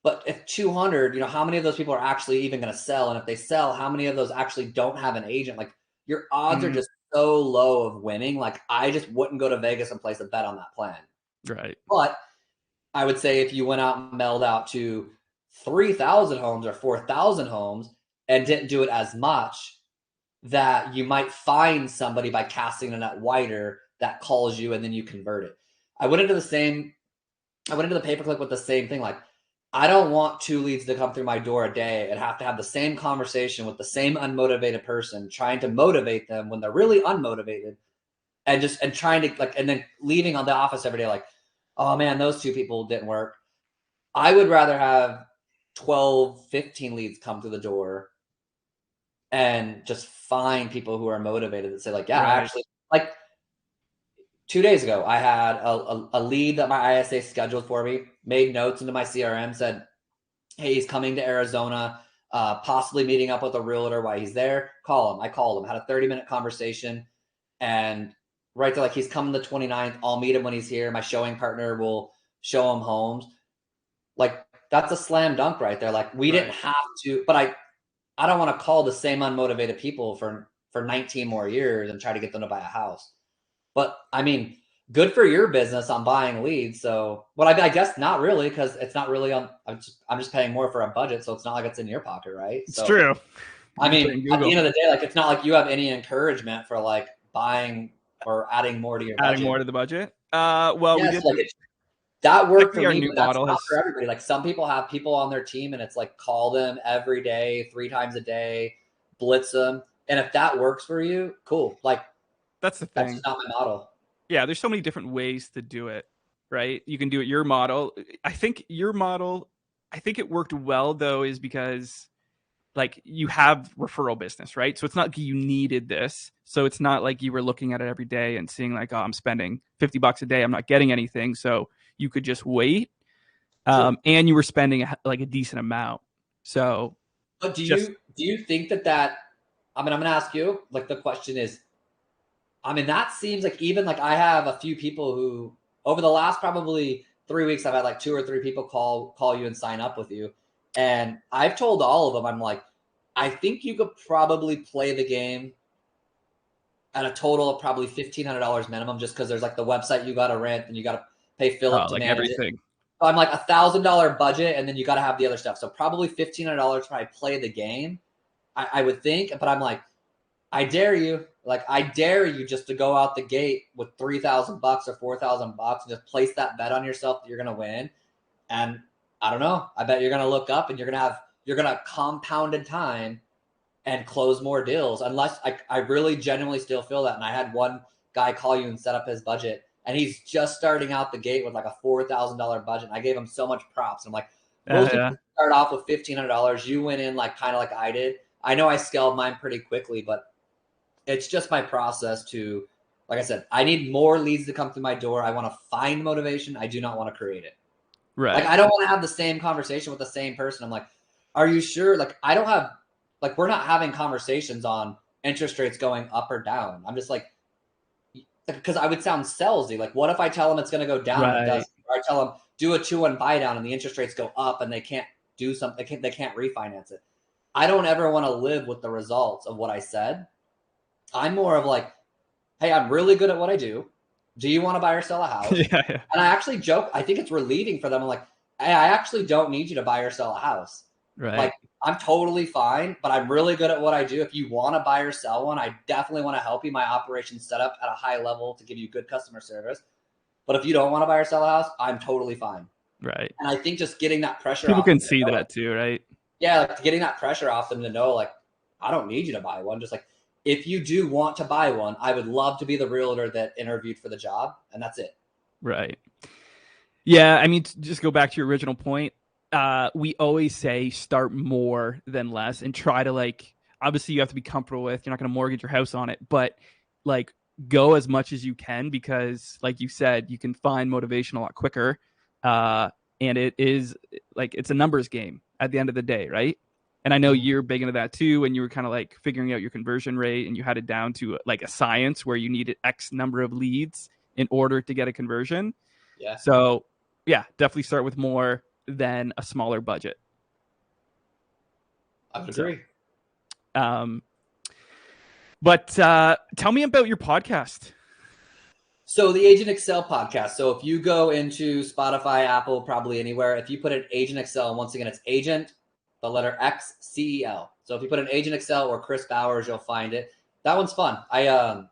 but if 200, how many of those people are actually even going to sell? And if they sell, how many of those actually don't have an agent? Like your odds are Mm, just so low of winning. Like I just wouldn't go to Vegas and place a bet on that plan. right. But I would say if you went out and mailed out to 3,000 homes or 4,000 homes and didn't do it as much, that you might find somebody by casting the net wider that calls you and then you convert it. I went into the same I went into the pay per click with the same thing. Like, I don't want two leads to come through my door a day and have to have the same conversation with the same unmotivated person, trying to motivate them when they're really unmotivated, and trying to like, and then leaving on the office every day like, oh man, those two people didn't work. I would rather have 12, 15 leads come through the door and just find people who are motivated that say like, yeah, I Right. actually like 2 days ago, I had a lead that my ISA scheduled for me, made notes into my CRM, said, hey, he's coming to Arizona, possibly meeting up with a realtor while he's there. Call him. I called him, had a 30-minute conversation. And right there, like he's coming the 29th. I'll meet him when he's here. My showing partner will show him homes. Like that's a slam dunk right there. Like we didn't Right. have to, but I don't want to call the same unmotivated people for 19 more years and try to get them to buy a house. But I mean, good for your business on buying leads. So, but I guess not really because it's not really on. I'm just paying more for a budget, so it's not like it's in your pocket, right? It's So, true. I You can put mean, it in at the Google. end of the day, like it's not like you have any encouragement for like buying or adding more to your Adding budget. more to the budget. Well, we Yes, did like that worked for technically our me, new but that's model not has for everybody. Like some people have people on their team, and it's like call them every day, 3 times a day, blitz them, and if that works for you, cool. Like that's the that's thing. just not my model. Yeah, there's so many different ways to do it, right? You can do it your model. I think your model, I think it worked well though, is because like you have referral business, right? So it's not like you needed this. So it's not like you were looking at it every day and seeing like, oh, I'm spending $50 a day, I'm not getting anything. So you could just wait. True. And you were spending like a decent amount. So But just do you think that I mean, I'm gonna ask you, like the question is, I mean, that seems like even like I have a few people who over the last probably 3 weeks, I've had like 2 or 3 people call you and sign up with you. And I've told all of them, I'm like, I think you could probably play the game at a total of probably $1,500 minimum, just because there's like the website you got to rent and you got to pay Philip to like manage it. everything. So I'm like $1,000 budget, and then you got to have the other stuff. So probably $1,500 probably play the game, I would think. But I'm like, I dare you. Like, I dare you just to go out the gate with $3,000 or $4,000 and just place that bet on yourself that you're going to win. And I don't know. I bet you're going to look up and you're going to compound in time and close more deals. Unless I really genuinely still feel that. And I had one guy call you and set up his budget, and he's just starting out the gate with like a $4,000 budget. And I gave him so much props. I'm like, most people start off with $1,500. You went in like kind of like I did. I know I scaled mine pretty quickly, but it's just my process to, like I said, I need more leads to come through my door. I want to find motivation. I do not want to create it. Right. Like, I don't want to have the same conversation with the same person. I'm like, are you sure? Like, I don't have, like, we're not having conversations on interest rates going up or down. I'm just like, because I would sound salesy. Like, what if I tell them it's going to go down and it doesn't? Or I tell them do a 2-1 buy down and the interest rates go up and they can't do something. They can't refinance it. I don't ever want to live with the results of what I said. I'm more of like, hey, I'm really good at what I do. Do you want to buy or sell a house? Yeah. And I actually joke, I think it's relieving for them. I'm like, hey, I actually don't need you to buy or sell a house. Right. Like, I'm totally fine, but I'm really good at what I do. If you want to buy or sell one, I definitely want to help you. My operation's set up at a high level to give you good customer service. But if you don't want to buy or sell a house, I'm totally fine. Right. And I think just getting that pressure People off can them see that too, right? Yeah, like getting that pressure off them to know, like, I don't need you to buy one. Just like, if you do want to buy one, I would love to be the realtor that interviewed for the job, and that's it. Right. Yeah, I mean, just go back to your original point. We always say start more than less and try to, like, obviously you have to be comfortable with, you're not going to mortgage your house on it, but like go as much as you can, because like you said, you can find motivation a lot quicker. And it is like, it's a numbers game at the end of the day, right? And I know you're big into that too, and you were kind of like figuring out your conversion rate, and you had it down to like a science where you needed X number of leads in order to get a conversion. Yeah. So yeah, definitely start with more than a smaller budget. I would agree. But tell me about your podcast. So the Agent Excel podcast. So if you go into Spotify, Apple, probably anywhere, if you put an Agent Excel, and once again, it's Agent, the letter X, CEL. So if you put an Agent Excel or Chris Bowers, you'll find it. That one's fun. I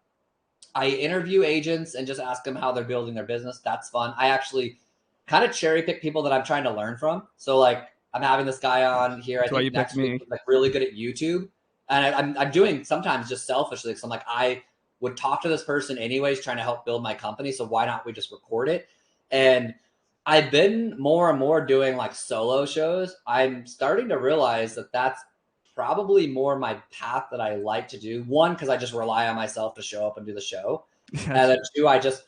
interview agents and just ask them how they're building their business. That's fun. I actually kind of cherry pick people that I'm trying to learn from. So like, I'm having this guy on here. That's I think next week, like really good at YouTube. And I'm doing sometimes just selfishly, because I'm like, I would talk to this person anyways, trying to help build my company. So why not we just record it? And I've been more and more doing like solo shows. I'm starting to realize that that's probably more my path that I like to do. One, because I just rely on myself to show up and do the show. And then two, I just,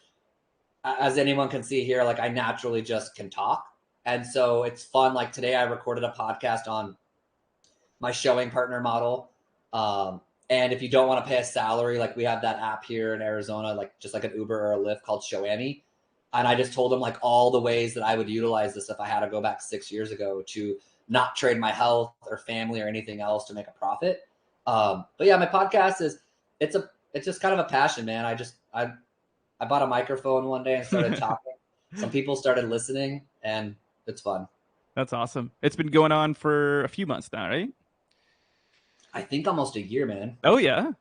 as anyone can see here, like I naturally just can talk. And so it's fun. Like today I recorded a podcast on my showing partner model. And if you don't want to pay a salary, like we have that app here in Arizona, like just like an Uber or a Lyft called Show-Amy. And I just told them like all the ways that I would utilize this if I had to go back 6 years ago to not trade my health or family or anything else to make a profit. But yeah, my podcast is, it's just kind of a passion, man. I bought a microphone one day and started talking. Some people started listening, and it's fun. That's awesome. It's been going on for a few months now, right? I think almost a year, man. Oh yeah.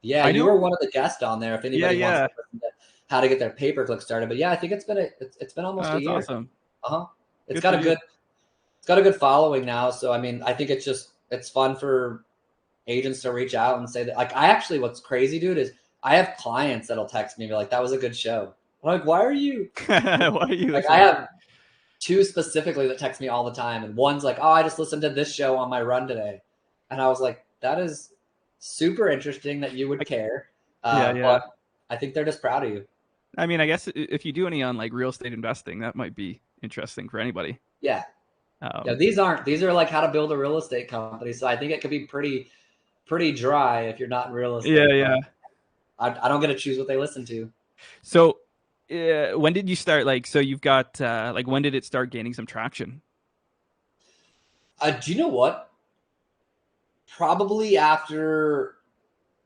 Yeah, you were one of the guests on there. If anybody wants to listen to how to get their pay-per-click started, but yeah, I think it's been almost a year. That's awesome. It's got a good following now. So I mean, I think it's fun for agents to reach out and say that. Like, I actually, what's crazy, dude, is I have clients that'll text me and be like, "That was a good show." I'm like, "Why are you?" Why are you? Like, I have two specifically that text me all the time, and one's like, "Oh, I just listened to this show on my run today." And I was like, that is super interesting that you would care. Yeah, yeah. But I think they're just proud of you. I mean, I guess if you do any on like real estate investing, that might be interesting for anybody. Yeah. Yeah. Um, These are like how to build a real estate company. So I think it could be pretty dry if you're not in real yeah, estate, yeah. but I don't get to choose what they listen to. So, when did you start? Like, so you've got like when did it start gaining some traction? Do you know what? Probably after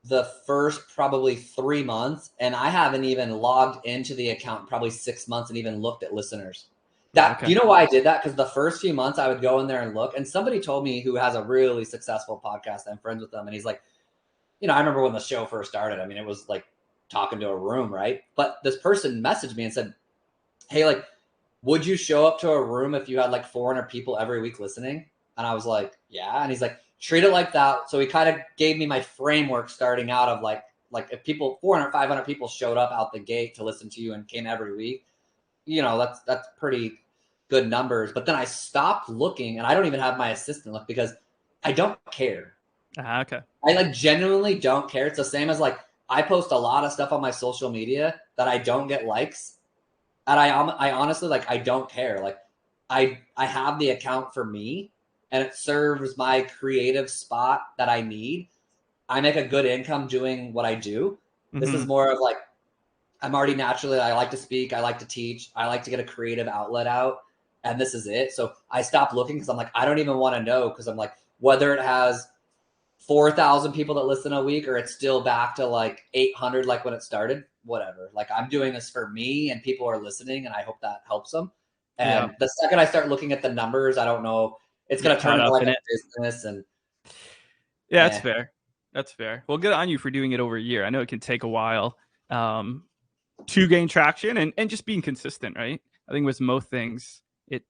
the first probably 3 months, and I haven't even logged into the account in probably 6 months and even looked at listeners. Oh, That, okay. do you know why I did that? Because the first few months I would go in there and look, and somebody told me who has a really successful podcast. I'm friends with them, and he's like, I remember when the show first started. I mean, it was like talking to a room, right? But this person messaged me and said, "Hey, like, would you show up to a room if you had like 400 people every week listening?" And I was like, yeah. And he's like, treat it like that. So he kind of gave me my framework starting out of like if people 400, 500 people showed up out the gate to listen to you and came every week, that's pretty good numbers. But then I stopped looking, and I don't even have my assistant look because I don't care. Okay. I like genuinely don't care. It's the same as like I post a lot of stuff on my social media that I don't get likes, and I honestly like I don't care. Like I have the account for me, and it serves my creative spot that I need. I make a good income doing what I do. This is Hmm. more of like I'm already naturally, I like to speak, I like to teach, I like to get a creative outlet out, and this is it. So I stopped looking because I'm like, I don't even want to know, because I'm like, whether it has 4,000 people that listen a week or it's still back to like 800 like when it started, whatever. Like I'm doing this for me and people are listening, and I hope that helps them. Yeah. And the second I start looking at the numbers, I don't know, it's going Get to turn caught into up like in a it. business, and Yeah, that's eh. fair. That's fair. Well, good on you for doing it over a year. I know it can take a while to gain traction and just being consistent, right? I think with most things, it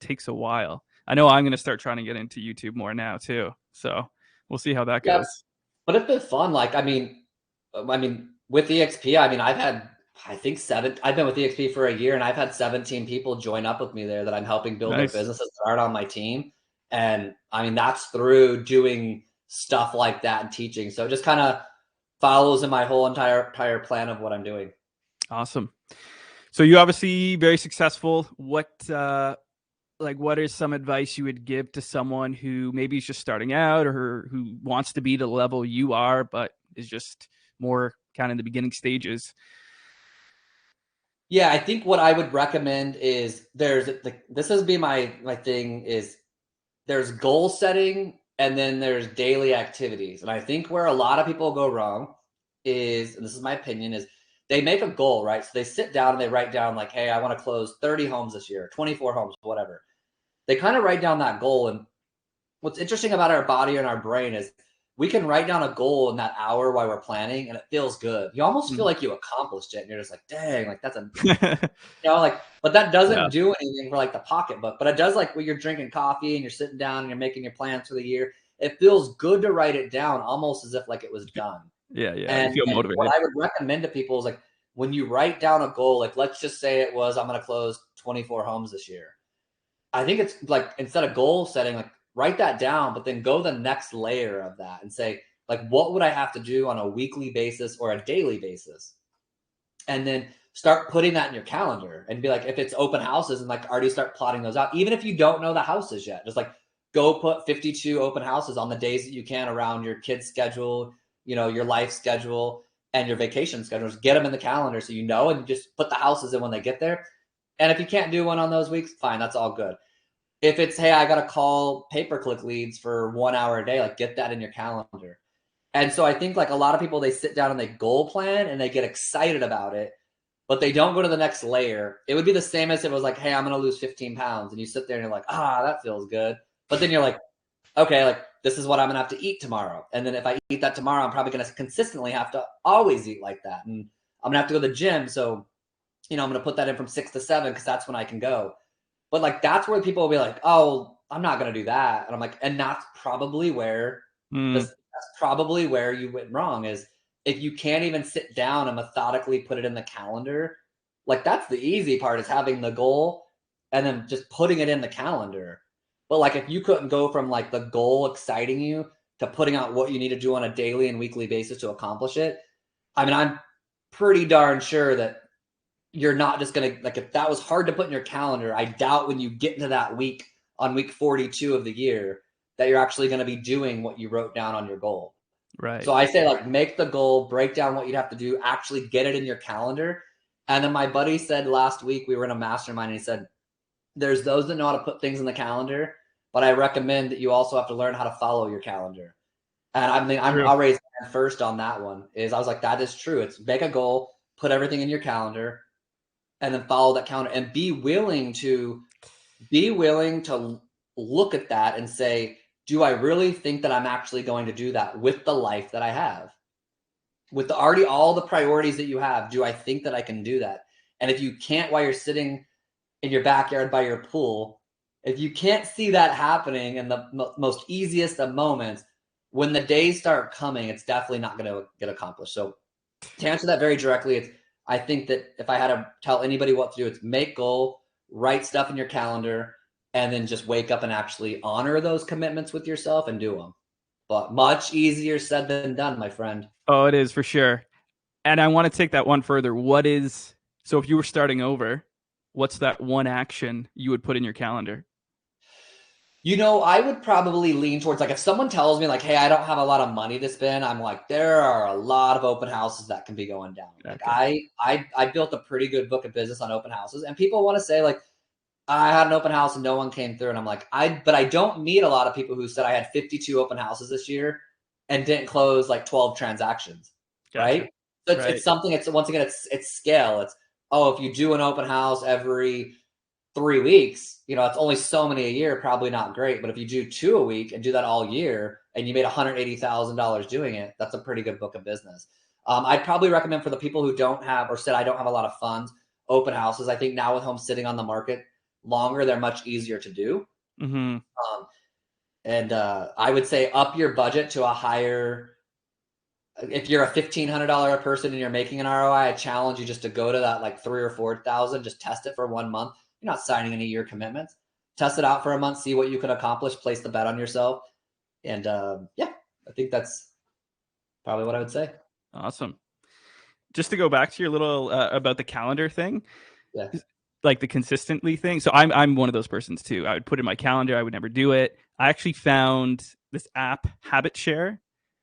takes a while. I know I'm going to start trying to get into YouTube more now too. So we'll see how that Yeah, goes. but it's been fun. Like, I mean, with EXP, I mean, I think I've been with EXP for a year, and I've had 17 people join up with me there that I'm helping build their Nice. businesses that aren't on my team. And I mean, that's through doing stuff like that and teaching. So it just kind of follows in my whole entire plan of what I'm doing. Awesome. So you obviously very successful. What is some advice you would give to someone who maybe is just starting out or who wants to be the level you are, but is just more kind of in the beginning stages? Yeah, I think what I would recommend is this has been my thing is there's goal setting, and then there's daily activities. And I think where a lot of people go wrong is, and this is my opinion, is they make a goal, right? So they sit down and they write down like, hey, I want to close 30 homes this year, 24 homes, whatever. They kind of write down that goal. And what's interesting about our body and our brain is we can write down a goal in that hour while we're planning, and it feels good. You almost feel Mm. like you accomplished it, and you're just like, dang, like that's a like, but that Yeah. doesn't do anything for like the pocketbook. But it does, like when you're drinking coffee and you're sitting down and you're making your plans for the year. It feels good to write it down, almost as if like it was done. Yeah. Yeah. You feel And what motivated. I would recommend to people is like when you write down a goal, like let's just say it was I'm going to close 24 homes this year. I think it's like instead of goal setting, like write that down, but then go the next layer of that and say like what would I have to do on a weekly basis or a daily basis, and then start putting that in your calendar and be like, if it's open houses, and like already start plotting those out, even if you don't know the houses yet, just like go put 52 open houses on the days that you can around your kids schedule, your life schedule and your vacation schedules. Get them in the calendar so you know, and just put the houses in when they get there. And if you can't do one on those weeks, fine, that's all good. If it's, hey, I got to call pay-per-click leads for 1 hour a day, like get that in your calendar. And so I think like a lot of people, they sit down and they goal plan and they get excited about it, but they don't go to the next layer. It would be the same as if it was like, hey, I'm going to lose 15 pounds. And you sit there and you're like, that feels good. But then you're like, okay, like this is what I'm going to have to eat tomorrow. And then if I eat that tomorrow, I'm probably going to consistently have to always eat like that. And I'm going to have to go to the gym. So, I'm going to put that in from 6 to 7 because that's when I can go. But like, that's where people will be like, oh, I'm not going to do that. And I'm like, and Mm. that's probably where you went wrong is if you can't even sit down and methodically put it in the calendar. Like that's the easy part, is having the goal and then just putting it in the calendar. But like if you couldn't go from like the goal exciting you to putting out what you need to do on a daily and weekly basis to accomplish it, I mean, I'm pretty darn sure that you're not just going to, like, if that was hard to put in your calendar, I doubt when you get into that week on week 42 of the year that you're actually going to be doing what you wrote down on your goal. Right. So I say, like, make the goal, break down what you'd have to do, actually get it in your calendar. And then my buddy said last week, we were in a mastermind, and he said, there's those that know how to put things in the calendar, but I recommend that you also have to learn how to follow your calendar. And I mean, I'll raise my hand first on that one. Is I was like, that is true. It's make a goal, put everything in your calendar, and then follow that calendar, and be willing to look at that and say, do I really think that I'm actually going to do that with the life that I have? With already all the priorities that you have, do I think that I can do that? And if you can't while you're sitting in your backyard by your pool, if you can't see that happening in the most easiest of moments, when the days start coming, it's definitely not going to get accomplished. So to answer that very directly, I think that if I had to tell anybody what to do, it's make goal, write stuff in your calendar, and then just wake up and actually honor those commitments with yourself and do them. But much easier said than done, my friend. Oh, it is for sure. And I want to take that one further. So if you were starting over, what's that one action you would put in your calendar? I would probably lean towards, like, if someone tells me, like, hey, I don't have a lot of money to spend, I'm like, there are a lot of open houses that can be going down. Like, Okay. I built a pretty good book of business on open houses, and people want to say, like, I had an open house and no one came through. And I'm like, but I don't meet a lot of people who said I had 52 open houses this year and didn't close like 12 transactions. Gotcha. Right. So it's, Right. it's something, once again, it's scale. It's, if you do an open house every 3 weeks, it's only so many a year, probably not great. But if you do 2 a week and do that all year and you made $180,000 doing it, that's a pretty good book of business. I'd probably recommend for the people who don't have, or said, I don't have a lot of funds, open houses. I think now with homes sitting on the market longer, they're much easier to do. Mm-hmm. And I would say up your budget to a higher. If you're a $1,500 person and you're making an ROI, I challenge you just to go to that like 3 or 4,000. Just test it for 1 month. You're not signing any year commitments. Test it out for a month, see what you can accomplish, place the bet on yourself, and yeah, I think that's probably what I would say. Awesome. Just to go back to your little about the calendar thing, Yeah. like the consistently thing. So I'm one of those persons too. I would put in my calendar. I would never do it. I actually found this app, Habit Share.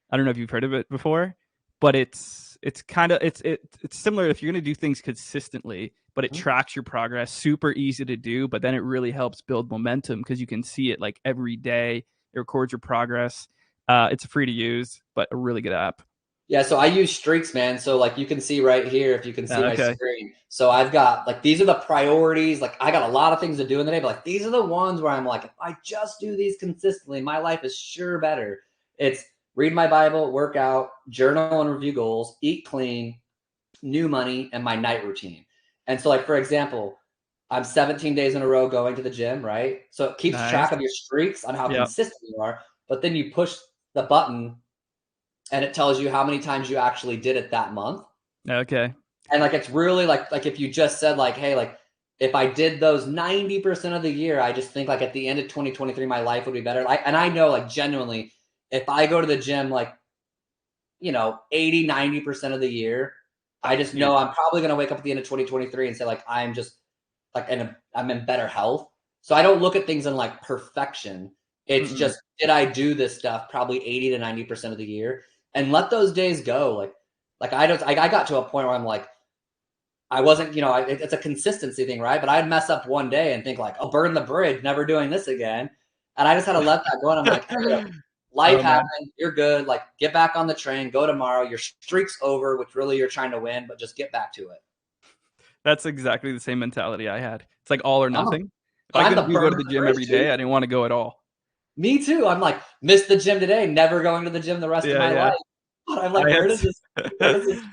I don't know if you've heard of it before, but it's kind of it's similar. If you're going to do things consistently, but it tracks your progress, super easy to do. But then it really helps build momentum because you can see it like every day. It records your progress. It's free to use, but a really good app. Yeah, so I use streaks, man. So like you can see right here, if you can see my Okay. screen. So I've got like, these are the priorities. Like I got a lot of things to do in the day, but like these are the ones where I'm like, if I just do these consistently, my life is sure better. It's read my Bible, work out, journal and review goals, eat clean, new money, and my night routine. And so like, for example, I'm 17 days in a row going to the gym, right? So it keeps Nice. track of your streaks on how Yep. consistent you are, but then you push the button and it tells you how many times you actually did it that month. Okay. And like, it's really like if you just said like, hey, like if I did those 90% of the year, I just think like at the end of 2023, my life would be better. And I know like genuinely, if I go to the gym, like, 80, 90% of the year, I just know I'm probably going to wake up at the end of 2023 and say like, I'm just like, I'm in better health. So I don't look at things in like perfection. It's Mm-mm. just, did I do this stuff probably 80 to 90% of the year, and let those days go. Like I got to a point where I'm like, I wasn't, it's a consistency thing, right? But I'd mess up one day and think like, oh, burn the bridge, never doing this again. And I just had to let that go. And I'm like, hey, look, life Oh man, happened. You're good. Like, get back on the train. Go tomorrow. Your streak's over, which really you're trying to win, but just get back to it. that's exactly the same mentality I had. It's like all or Oh, nothing. If but I I'm the couldn't go burn to the the gym bridge, every day, dude. I didn't want to go at all. Me too. I'm like, miss the gym today, never going to the gym the rest of Yeah, my yeah. life. But I'm like, I had, where does this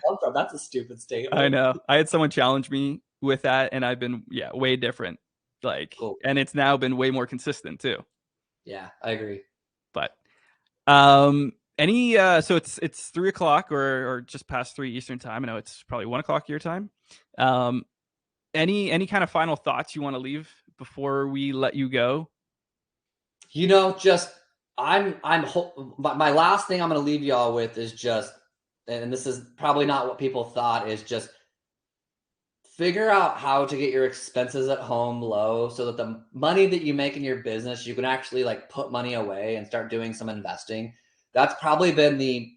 come from? That's a stupid I statement. know. I had someone challenge me with that, and I've been way different. Like, Cool. and it's now been way more consistent too. Yeah, I agree. But any so it's 3 o'clock or just past 3 Eastern time. I know it's probably 1 o'clock your time. Um, any kind of final thoughts you want to leave before we let you go? Just my last thing I'm going to leave y'all with is just, and this is probably not what people thought, is just figure out how to get your expenses at home low so that the money that you make in your business, you can actually like put money away and start doing some investing. That's probably been the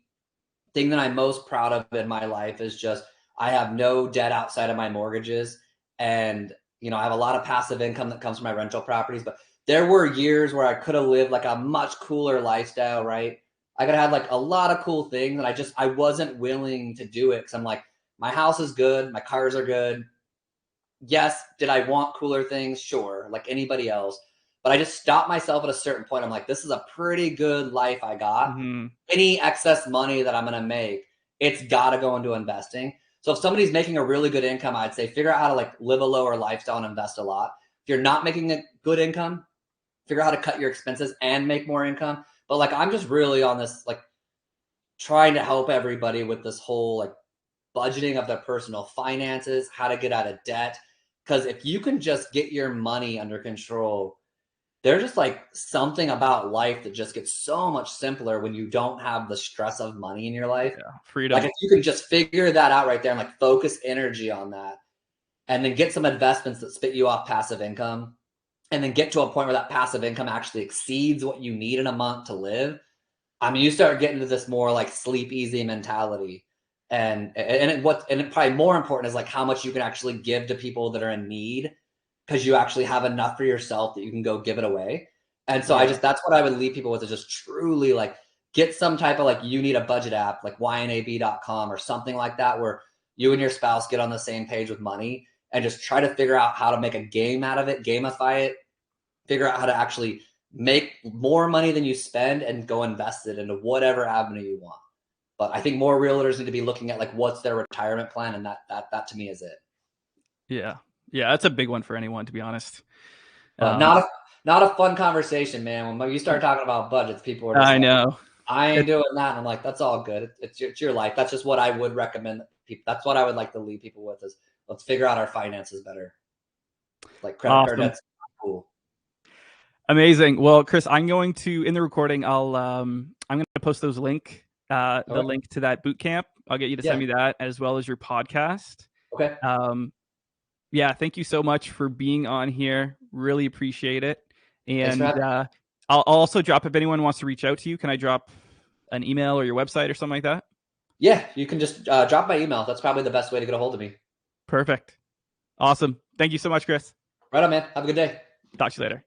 thing that I'm most proud of in my life, is just I have no debt outside of my mortgages. And, I have a lot of passive income that comes from my rental properties, but there were years where I could have lived like a much cooler lifestyle, right? I could have had like a lot of cool things, and I wasn't willing to do it because I'm like, my house is good, my cars are good. Yes, did I want cooler things? Sure, like anybody else. But I just stopped myself at a certain point. I'm like, this is a pretty good life I got. Mm-hmm. Any excess money that I'm going to make, it's got to go into investing. So if somebody's making a really good income, I'd say figure out how to like live a lower lifestyle and invest a lot. If you're not making a good income, figure out how to cut your expenses and make more income. But like, I'm just really on this, like trying to help everybody with this whole like budgeting of their personal finances, how to get out of debt. Because if you can just get your money under control, there's just like something about life that just gets so much simpler when you don't have the stress of money in your life. Yeah, freedom. Like if you can just figure that out right there and like focus energy on that, and then get some investments that spit you off passive income, and then get to a point where that passive income actually exceeds what you need in a month to live. I mean, you start getting to this more like sleep easy mentality. And probably more important is like how much you can actually give to people that are in need, because you actually have enough for yourself that you can go give it away. And so that's what I would leave people with, is just truly like get some type of like, you need a budget app like ynab.com or something like that, where you and your spouse get on the same page with money and just try to figure out how to make a game out of it, gamify it, figure out how to actually make more money than you spend and go invest it into whatever avenue you want. But I think more realtors need to be looking at like what's their retirement plan, and that to me is it. Yeah, that's a big one for anyone, to be honest. But not a fun conversation, man. When you start talking about budgets, people are just I like, know. I ain't doing that. And I'm like, that's all good. It's your life. That's just what I would recommend people. That's what I would like to leave people with, is let's figure out our finances better. Like credit card Awesome. debt's cool. Amazing. Well, Chris, I'm going to, in the recording, I'm going to post the link to that boot camp. I'll get you to send me that, as well as your podcast. Okay. Yeah, thank you so much for being on here. Really appreciate it. And I'll also drop, if anyone wants to reach out to you, can I drop an email or your website or something like that? Yeah, you can just drop my email. That's probably the best way to get a hold of me. Perfect. Awesome. Thank you so much, Chris. Right on, man. Have a good day. Talk to you later.